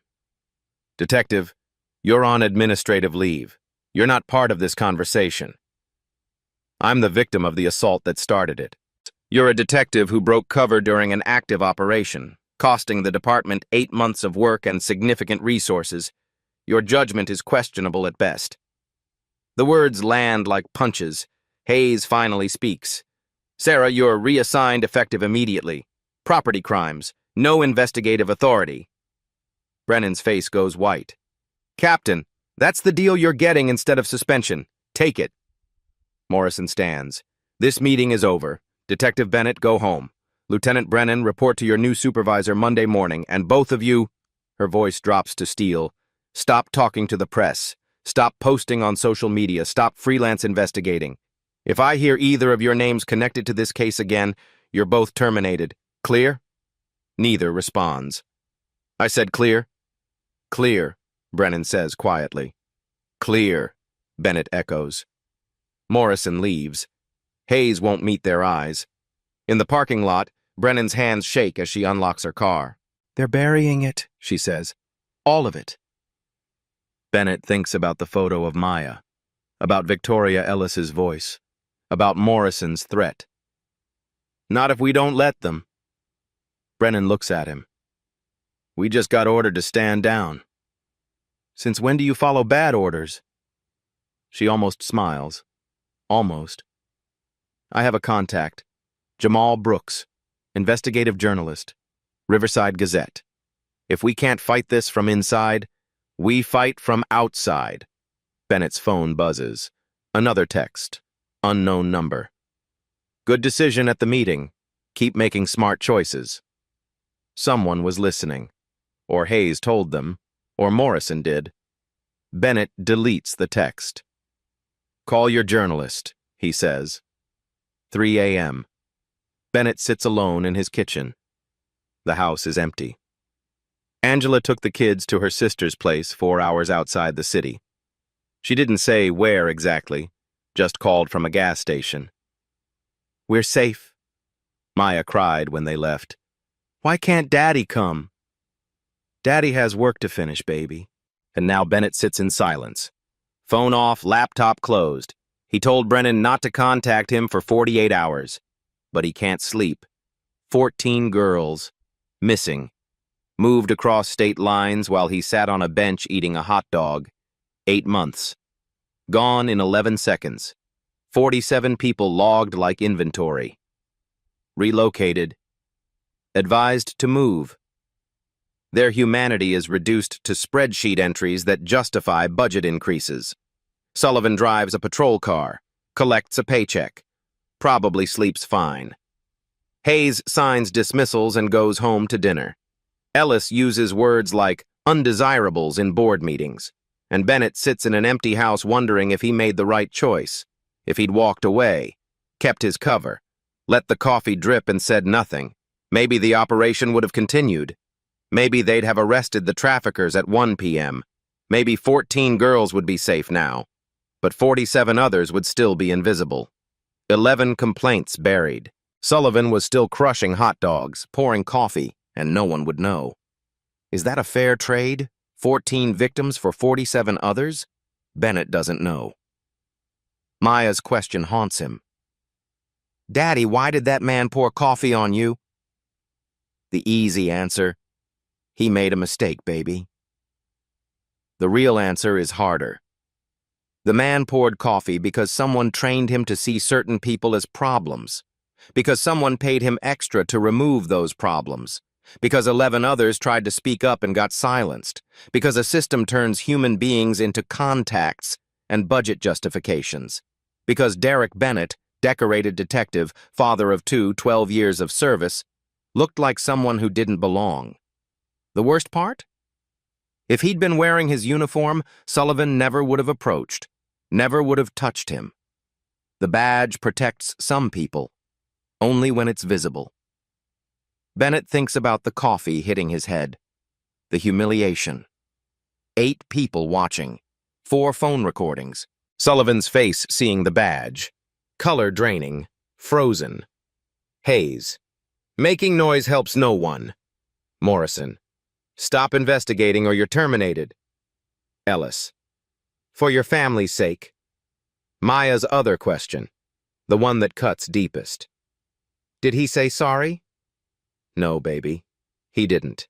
Detective, you're on administrative leave. You're not part of this conversation. I'm the victim of the assault that started it. You're a detective who broke cover during an active operation, costing the department 8 months of work and significant resources. Your judgment is questionable at best. The words land like punches. Hayes finally speaks. Sarah, you're reassigned effective immediately. Property crimes. No investigative authority. Brennan's face goes white. Captain, that's the deal you're getting instead of suspension. Take it. Morrison stands. This meeting is over. Detective Bennett, go home. Lieutenant Brennan, report to your new supervisor Monday morning, and both of you, her voice drops to steel, stop talking to the press. Stop posting on social media. Stop freelance investigating. If I hear either of your names connected to this case again, you're both terminated. Clear? Neither responds. I said clear? Clear, Brennan says quietly. Clear, Bennett echoes. Morrison leaves. Hayes won't meet their eyes. In the parking lot, Brennan's hands shake as she unlocks her car. They're burying it, she says. All of it. Bennett thinks about the photo of Maya, about Victoria Ellis's voice, about Morrison's threat. Not if we don't let them. Brennan looks at him. We just got ordered to stand down. Since when do you follow bad orders? She almost smiles. Almost. I have a contact. Jamal Brooks, investigative journalist, Riverside Gazette. If we can't fight this from inside, we fight from outside. Bennett's phone buzzes. Another text. Unknown number. Good decision at the meeting. Keep making smart choices. Someone was listening. Or Hayes told them. Or Morrison did. Bennett deletes the text. Call your journalist, he says. 3 a.m. Bennett sits alone in his kitchen. The house is empty. Angela took the kids to her sister's place 4 hours outside the city. She didn't say where exactly, just called from a gas station. We're safe, Maya cried when they left. Why can't Daddy come? Daddy has work to finish, baby. And now Bennett sits in silence. Phone off, laptop closed. He told Brennan not to contact him for 48 hours. But he can't sleep. 14 girls. Missing. Moved across state lines while he sat on a bench eating a hot dog. 8 months. Gone in 11 seconds. 47 people logged like inventory. Relocated. Advised to move. Their humanity is reduced to spreadsheet entries that justify budget increases. Sullivan drives a patrol car, collects a paycheck, probably sleeps fine. Hayes signs dismissals and goes home to dinner. Ellis uses words like undesirables in board meetings. and Bennett sits in an empty house wondering if he made the right choice, if he'd walked away, kept his cover, let the coffee drip and said nothing. Maybe the operation would have continued. Maybe they'd have arrested the traffickers at 1 p.m. Maybe 14 girls would be safe now, but 47 others would still be invisible. 11 complaints buried. Sullivan was still crushing hot dogs, pouring coffee, and no one would know. Is that a fair trade? 14 victims for 47 others? Bennett doesn't know. Maya's question haunts him. Daddy, why did that man pour coffee on you? The easy answer, he made a mistake, baby. The real answer is harder. The man poured coffee because someone trained him to see certain people as problems, because someone paid him extra to remove those problems, because 11 others tried to speak up and got silenced, because a system turns human beings into contacts and budget justifications, because Derek Bennett, decorated detective, father of two, 12 years of service, looked like someone who didn't belong. The worst part? If he'd been wearing his uniform, Sullivan never would have approached, never would have touched him. The badge protects some people, only when it's visible. Bennett thinks about the coffee hitting his head, the humiliation. 8 people watching, 4 phone recordings, Sullivan's face seeing the badge, color draining, frozen. Hayes. Making noise helps no one. Morrison. Stop investigating or you're terminated. Ellis. For your family's sake. Maya's other question, the one that cuts deepest. Did he say sorry? No, baby. He didn't.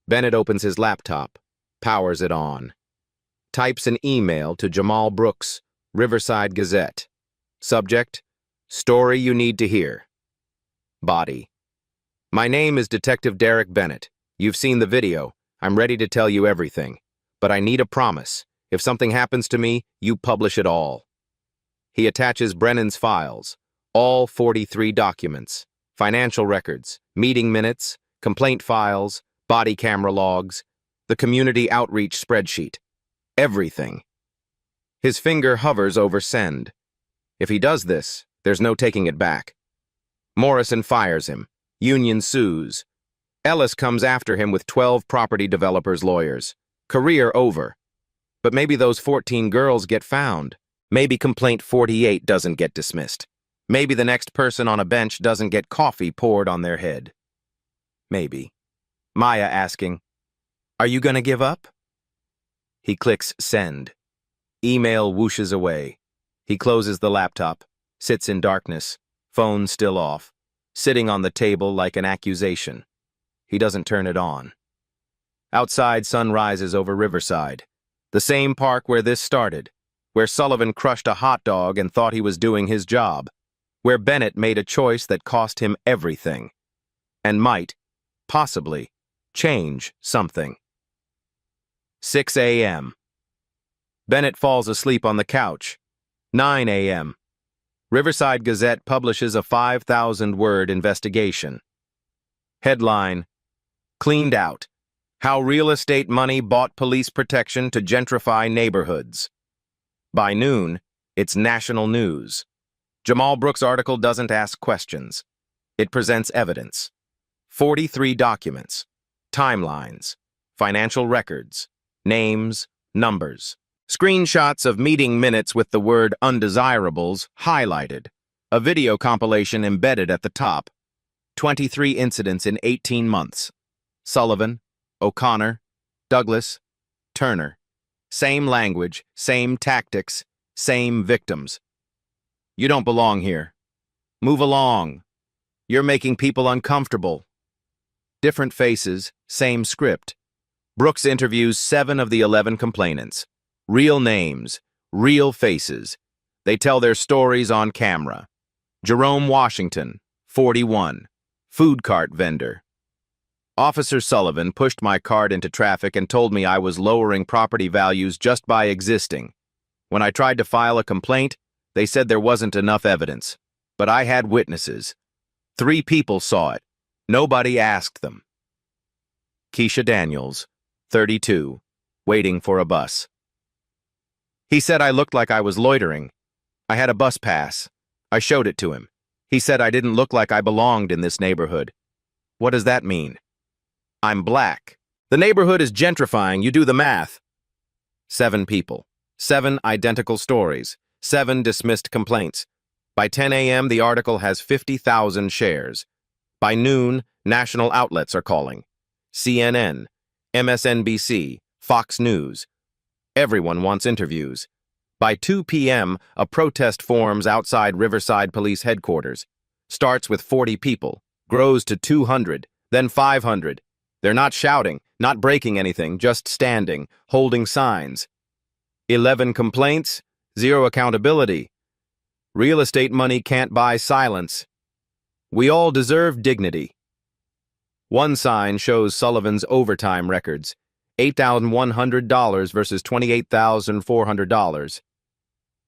Bennett opens his laptop, powers it on. Types an email to Jamal Brooks, Riverside Gazette. Subject, story you need to hear. Body. My name is Detective Derek Bennett. You've seen the video. I'm ready to tell you everything. But I need a promise. If something happens to me, you publish it all. He attaches Brennan's files, all 43 documents, financial records, meeting minutes, complaint files, body camera logs, the community outreach spreadsheet. Everything. His finger hovers over send. If he does this, there's no taking it back. Morrison fires him. Union sues. Ellis comes after him with 12 property developers' lawyers. Career over. But maybe those 14 girls get found. Maybe complaint 48 doesn't get dismissed. Maybe the next person on a bench doesn't get coffee poured on their head. Maybe. Maya asking, "Are you gonna give up?" He clicks send. Email whooshes away. He closes the laptop, sits in darkness, phone still off, sitting on the table like an accusation. He doesn't turn it on. Outside, sun rises over Riverside, the same park where this started, where Sullivan crushed a hot dog and thought he was doing his job, where Bennett made a choice that cost him everything, and might, possibly, change something. 6 a.m. Bennett falls asleep on the couch. 9 a.m. Riverside Gazette publishes a 5,000-word investigation. Headline, Cleaned Out. How Real Estate Money Bought Police Protection to Gentrify Neighborhoods. By noon, it's national news. Jamal Brooks' article doesn't ask questions. It presents evidence. 43 documents, timelines, financial records, names, numbers, screenshots of meeting minutes with the word undesirables highlighted, a video compilation embedded at the top, 23 incidents in 18 months. Sullivan, O'Connor, Douglas, Turner. Same language, same tactics, same victims. You don't belong here. Move along. You're making people uncomfortable. Different faces, same script. Brooks interviews 7 of the 11 complainants. Real names, real faces. They tell their stories on camera. Jerome Washington, 41, food cart vendor. Officer Sullivan pushed my cart into traffic and told me I was lowering property values just by existing. When I tried to file a complaint, they said there wasn't enough evidence. But I had witnesses. 3 people saw it. Nobody asked them. Keisha Daniels, 32, waiting for a bus. He said I looked like I was loitering. I had a bus pass. I showed it to him. He said I didn't look like I belonged in this neighborhood. What does that mean? I'm black. The neighborhood is gentrifying, you do the math. 7 people. 7 identical stories. 7 dismissed complaints. By 10 a.m., the article has 50,000 shares. By noon, national outlets are calling. CNN, MSNBC, Fox News. Everyone wants interviews. By 2 p.m., a protest forms outside Riverside Police Headquarters. Starts with 40 people, grows to 200, then 500. They're not shouting, not breaking anything, just standing, holding signs. 11 complaints, 0 accountability. Real estate money can't buy silence. We all deserve dignity. One sign shows Sullivan's overtime records, $8,100 versus $28,400.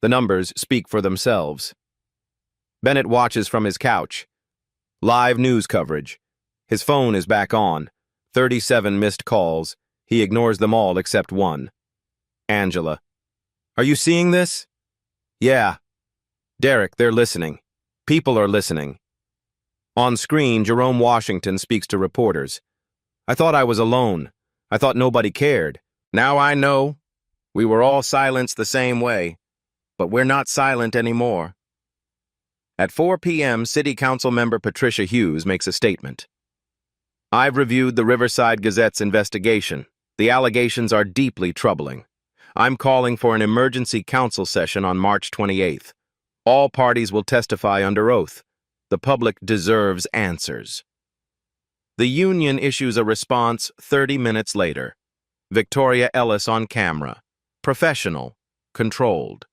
The numbers speak for themselves. Bennett watches from his couch. Live news coverage. His phone is back on. 37 missed calls. He ignores them all except one. Angela. Are you seeing this? Yeah. Derek, they're listening. People are listening. On screen, Jerome Washington speaks to reporters. I thought I was alone. I thought nobody cared. Now I know. We were all silenced the same way. But we're not silent anymore. At 4 p.m., City Council member Patricia Hughes makes a statement. I've reviewed the Riverside Gazette's investigation. The allegations are deeply troubling. I'm calling for an emergency council session on March 28th. All parties will testify under oath. The public deserves answers. The union issues a response 30 minutes later. Victoria Ellis on camera. Professional. Controlled.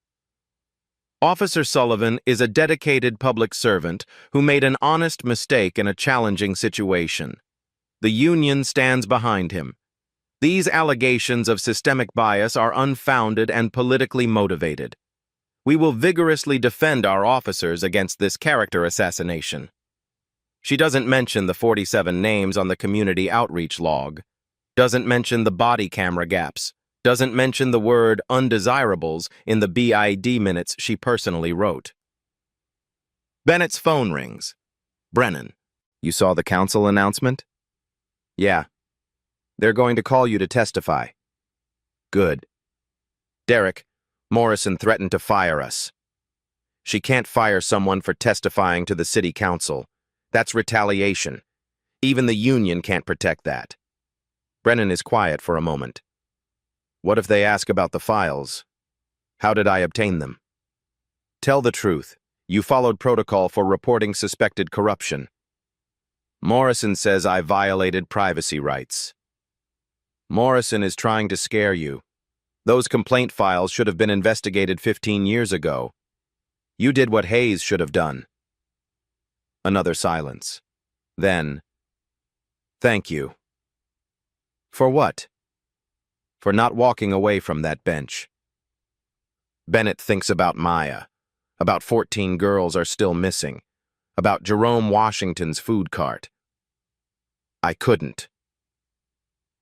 Officer Sullivan is a dedicated public servant who made an honest mistake in a challenging situation. The union stands behind him. These allegations of systemic bias are unfounded and politically motivated. We will vigorously defend our officers against this character assassination. She doesn't mention the 47 names on the community outreach log, doesn't mention the body camera gaps, doesn't mention the word undesirables in the BID minutes she personally wrote. Bennett's phone rings. Brennan, you saw the council announcement? Yeah. They're going to call you to testify. Good. Derek, Morrison threatened to fire us. She can't fire someone for testifying to the city council. That's retaliation. Even the union can't protect that. Brennan is quiet for a moment. What if they ask about the files? How did I obtain them? Tell the truth. You followed protocol for reporting suspected corruption. Morrison says I violated privacy rights. Morrison is trying to scare you. Those complaint files should have been investigated 15 years ago. You did what Hayes should have done. Another silence. Then, thank you. For what? For not walking away from that bench. Bennett thinks about Maya. About 14 girls are still missing. About Jerome Washington's food cart. I couldn't.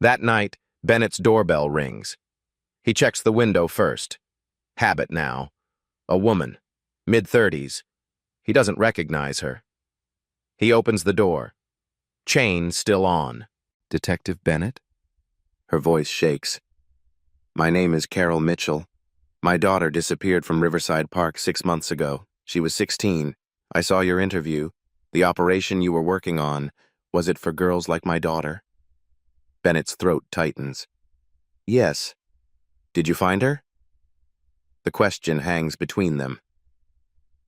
That night, Bennett's doorbell rings. He checks the window first. Habit now. A woman, mid-30s. He doesn't recognize her. He opens the door. Chain still on. Detective Bennett? Her voice shakes. My name is Carol Mitchell. My daughter disappeared from Riverside Park 6 months ago. She was 16. I saw your interview. The operation you were working on. Was it for girls like my daughter? Bennett's throat tightens. Yes. Did you find her? The question hangs between them.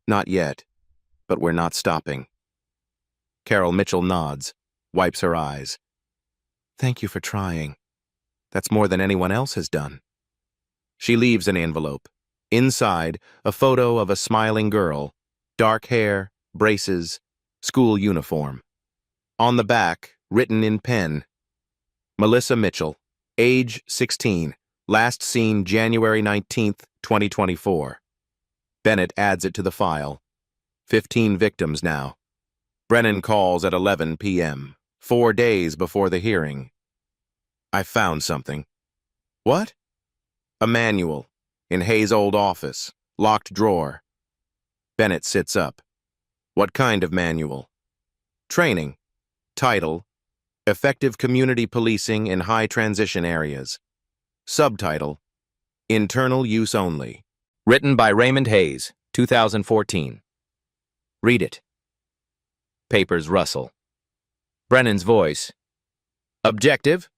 Not yet, but we're not stopping. Carol Mitchell nods, wipes her eyes. Thank you for trying. That's more than anyone else has done. She leaves an envelope. Inside, a photo of a smiling girl, dark hair, braces, school uniform. On the back, written in pen, Melissa Mitchell, age 16, last seen January 19th, 2024. Bennett adds it to the file. 15 victims now. Brennan calls at 11 p.m., 4 days before the hearing. I found something. What? A manual. In Hayes' old office. Locked drawer. Bennett sits up. What kind of manual? Training. Title: Effective Community Policing in High Transition Areas. Subtitle: Internal Use Only. Written by Raymond Hayes, 2014. Read it. Papers rustle. Brennan's voice. Objective: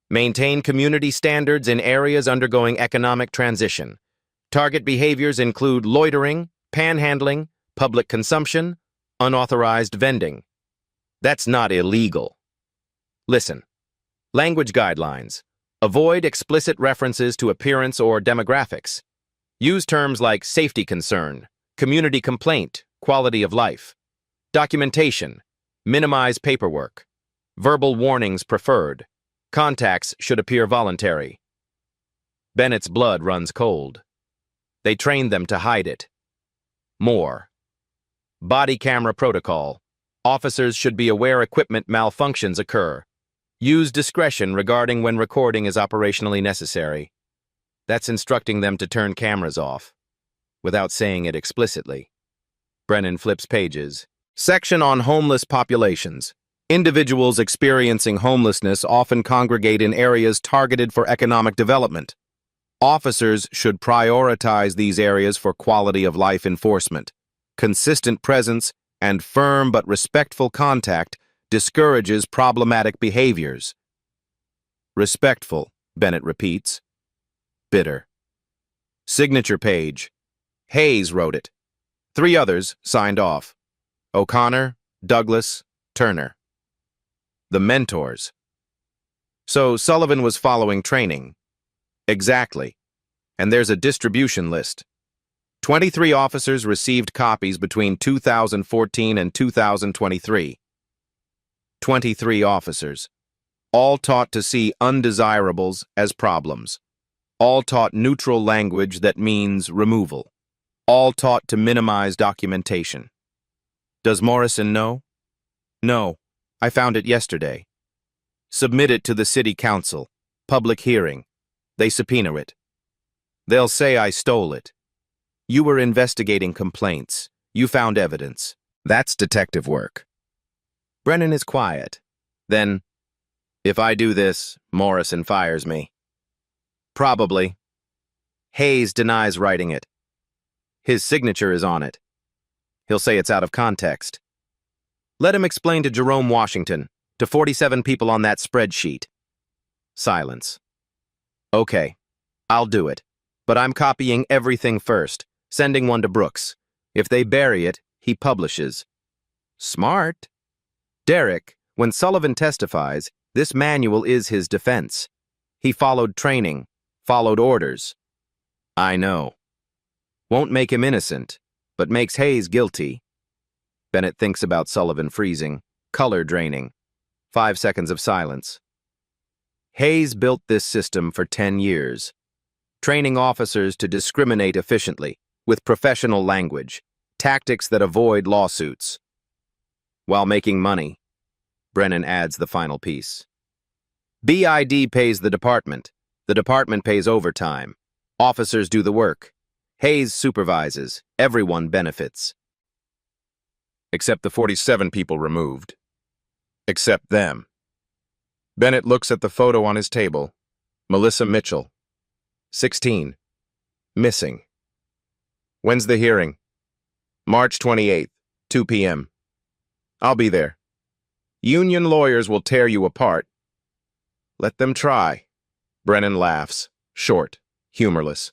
Maintain community standards in areas undergoing economic transition. Target behaviors include loitering, panhandling, public consumption, unauthorized vending. That's not illegal. Listen. Language guidelines. Avoid explicit references to appearance or demographics. Use terms like safety concern, community complaint, quality of life. Documentation. Minimize paperwork. Verbal warnings preferred. Contacts should appear voluntary. Bennett's blood runs cold. They trained them to hide it. More. Body camera protocol. Officers should be aware equipment malfunctions occur. Use discretion regarding when recording is operationally necessary. That's instructing them to turn cameras off, without saying it explicitly. Brennan flips pages. Section on homeless populations. Individuals experiencing homelessness often congregate in areas targeted for economic development. Officers should prioritize these areas for quality of life enforcement. Consistent presence and firm but respectful contact discourages problematic behaviors. Respectful, Bennett repeats. Bitter. Signature page. Hayes wrote it. 3 others signed off. O'Connor, Douglas, Turner. The mentors. So Sullivan was following training. Exactly. And there's a distribution list. 23 officers received copies between 2014 and 2023. 23 officers. All taught to see undesirables as problems. All taught neutral language that means removal. All taught to minimize documentation. Does Morrison know? No. I found it yesterday. Submit it to the city council. Public hearing. They subpoena it. They'll say I stole it. You were investigating complaints. You found evidence. That's detective work. Brennan is quiet. Then, if I do this, Morrison fires me. Probably. Hayes denies writing it. His signature is on it. He'll say it's out of context. Let him explain to Jerome Washington, to 47 people on that spreadsheet. Silence. Okay, I'll do it. But I'm copying everything first, sending one to Brooks. If they bury it, he publishes. Smart. Derek, when Sullivan testifies, this manual is his defense. He followed training, followed orders. I know. Won't make him innocent, but makes Hayes guilty. Bennett thinks about Sullivan freezing, color draining. 5 seconds of silence. Hayes built this system for 10 years, training officers to discriminate efficiently, with professional language, tactics that avoid lawsuits. While making money, Brennan adds the final piece. BID pays the department pays overtime. Officers do the work. Hayes supervises. Everyone benefits. Except the 47 people removed. Except them. Bennett looks at the photo on his table. Melissa Mitchell. 16. Missing. When's the hearing? March 28th, 2 p.m. I'll be there. Union lawyers will tear you apart. Let them try. Brennan laughs, short, humorless.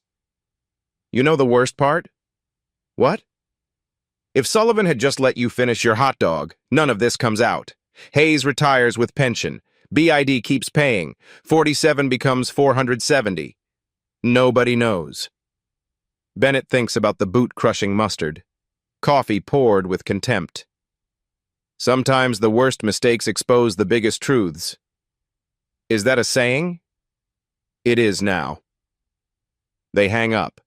You know the worst part? What? If Sullivan had just let you finish your hot dog, none of this comes out. Hayes retires with pension. BID keeps paying. 47 becomes 470. Nobody knows. Bennett thinks about the boot-crushing mustard. Coffee poured with contempt. Sometimes the worst mistakes expose the biggest truths. Is that a saying? It is now. They hang up.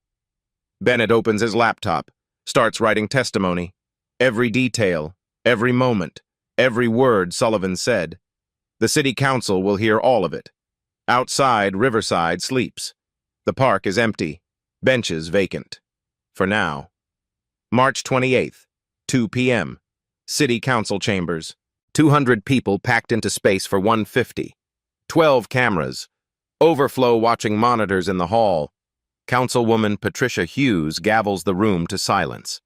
Bennett opens his laptop, starts writing testimony. Every detail, every moment, every word Sullivan said. The city council will hear all of it. Outside, Riverside sleeps. The park is empty. Benches vacant. For now. March 28th, 2 p.m. City Council chambers. 200 people packed into space for 150. 12 cameras. Overflow watching monitors in the hall. Councilwoman Patricia Hughes gavels the room to silence.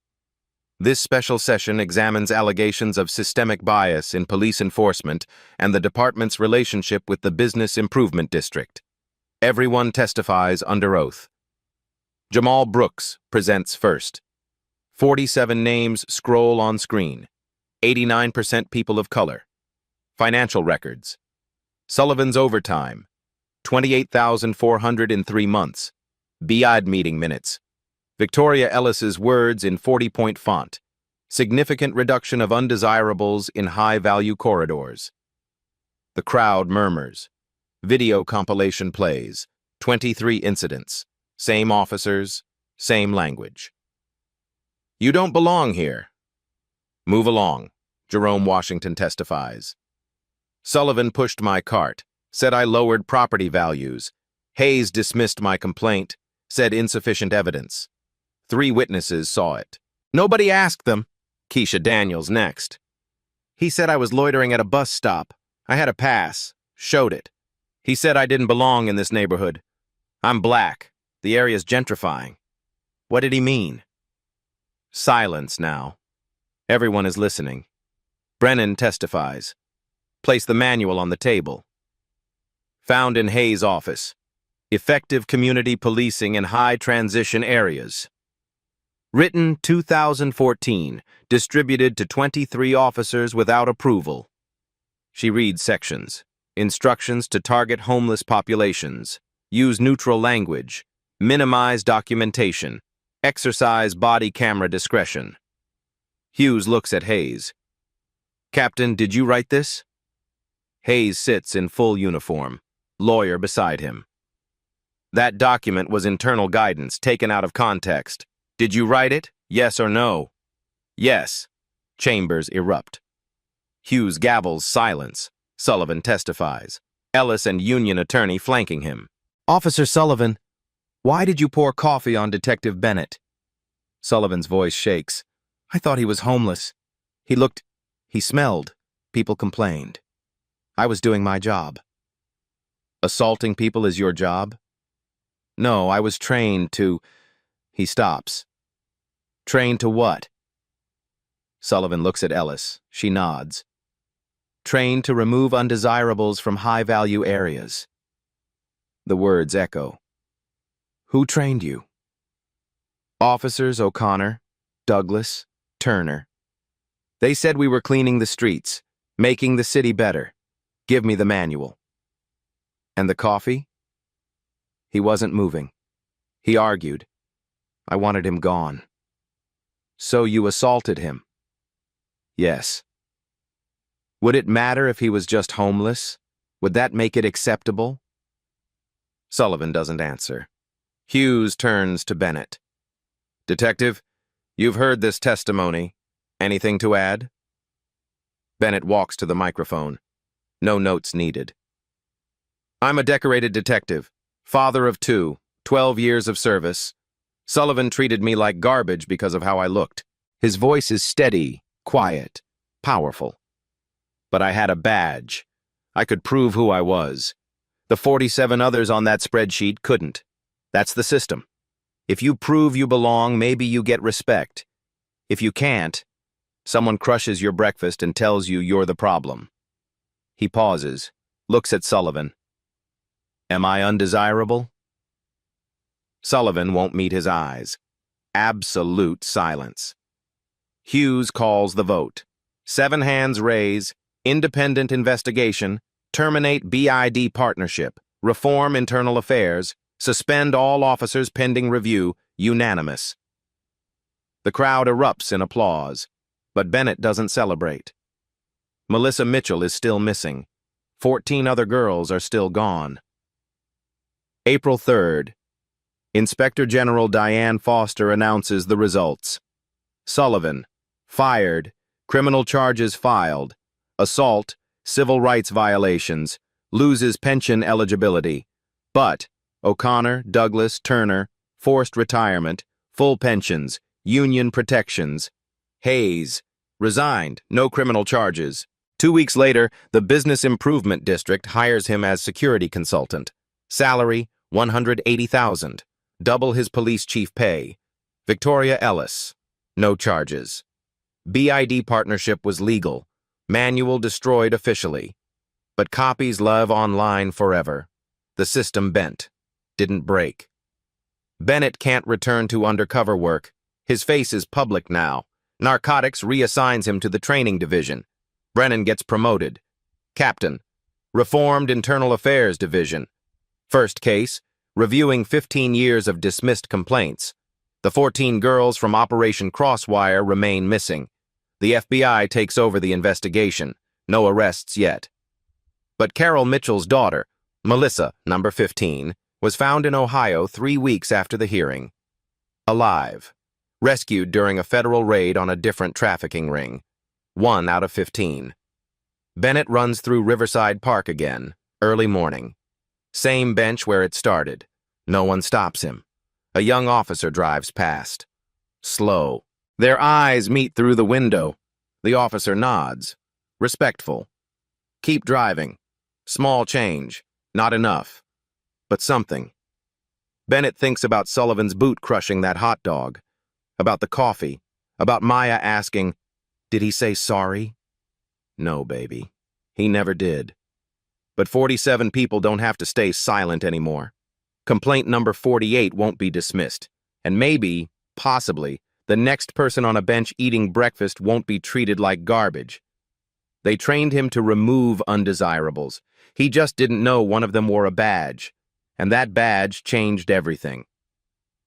This special session examines allegations of systemic bias in police enforcement and the department's relationship with the Business Improvement District. Everyone testifies under oath. Jamal Brooks presents first. 47 names scroll on screen. 89% people of color. Financial records. Sullivan's overtime. 28,400 in 3 months. BID meeting minutes. Victoria Ellis's words in 40-point font. Significant reduction of undesirables in high-value corridors. The crowd murmurs. Video compilation plays. 23 incidents. Same officers, same language. You don't belong here. Move along, Jerome Washington testifies. Sullivan pushed my cart, said I lowered property values. Hayes dismissed my complaint, said insufficient evidence. 3 witnesses saw it. Nobody asked them. Keisha Daniels next. He said I was loitering at a bus stop. I had a pass. Showed it. He said I didn't belong in this neighborhood. I'm black. The area's gentrifying. What did he mean? Silence now. Everyone is listening. Brennan testifies. Place the manual on the table. Found in Hayes' office. Effective community policing in high transition areas. Written 2014, distributed to 23 officers without approval. She reads sections. Instructions to target homeless populations. Use neutral language. Minimize documentation. Exercise body camera discretion. Hughes looks at Hayes. Captain, did you write this? Hayes sits in full uniform. Lawyer beside him. That document was internal guidance taken out of context. Did you write it? Yes or no? Yes. Chambers erupt. Hughes gavels silence. Sullivan testifies. Ellis and union attorney flanking him. Officer Sullivan, why did you pour coffee on Detective Bennett? Sullivan's voice shakes. I thought he was homeless. He smelled. People complained. I was doing my job. Assaulting people is your job? No, I was trained to... He stops. Trained to what? Sullivan looks at Ellis. She nods. Trained to remove undesirables from high-value areas. The words echo. Who trained you? Officers O'Connor, Douglas, Turner. They said we were cleaning the streets, making the city better. Give me the manual. And the coffee? He wasn't moving. He argued. I wanted him gone. So you assaulted him? Yes. Would it matter if he was just homeless? Would that make it acceptable? Sullivan doesn't answer. Hughes turns to Bennett. Detective, you've heard this testimony. Anything to add? Bennett walks to the microphone. No notes needed. I'm a decorated detective, father of 2, 12 years of service. Sullivan treated me like garbage because of how I looked. His voice is steady, quiet, powerful. But I had a badge. I could prove who I was. The 47 others on that spreadsheet couldn't. That's the system. If you prove you belong, maybe you get respect. If you can't, someone crushes your breakfast and tells you you're the problem. He pauses, looks at Sullivan. Am I undesirable? Sullivan won't meet his eyes. Absolute silence. Hughes calls the vote. 7 hands raise, independent investigation, terminate BID partnership, reform internal affairs, suspend all officers pending review, unanimous. The crowd erupts in applause, but Bennett doesn't celebrate. Melissa Mitchell is still missing. 14 other girls are still gone. April 3rd. Inspector General Diane Foster announces the results. Sullivan, fired, criminal charges filed, assault, civil rights violations, loses pension eligibility, but O'Connor, Douglas, Turner, forced retirement, full pensions, union protections. Hayes resigned, no criminal charges. 2 weeks later, the Business Improvement District hires him as security consultant. Salary, $180,000, double his police chief pay. Victoria Ellis, no charges. BID partnership was legal. Manual destroyed officially. But copies live online forever. The system bent, didn't break. Bennett can't return to undercover work. His face is public now. Narcotics reassigns him to the training division. Brennan gets promoted. Captain. Reformed Internal Affairs Division. First case, reviewing 15 years of dismissed complaints. The 14 girls from Operation Crosswire remain missing. The FBI takes over the investigation. No arrests yet. But Carol Mitchell's daughter, Melissa, number 15, was found in Ohio 3 weeks after the hearing. Alive. Rescued during a federal raid on a different trafficking ring. 1 out of 15. Bennett runs through Riverside Park again, early morning. Same bench where it started. No one stops him. A young officer drives past. Slow. Their eyes meet through the window. The officer nods. Respectful. Keep driving. Small change. Not enough. But something. Bennett thinks about Sullivan's boot crushing that hot dog. About the coffee. About Maya asking, "Did he say sorry?" No, baby. He never did. But 47 people don't have to stay silent anymore. Complaint number 48 won't be dismissed. And maybe, possibly, the next person on a bench eating breakfast won't be treated like garbage. They trained him to remove undesirables. He just didn't know one of them wore a badge. And that badge changed everything.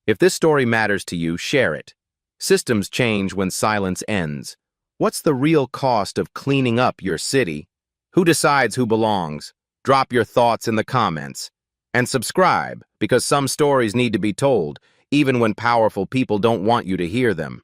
If this story matters to you, share it. Systems change when silence ends. What's the real cost of cleaning up your city? Who decides who belongs? Drop your thoughts in the comments. And subscribe, because some stories need to be told, even when powerful people don't want you to hear them.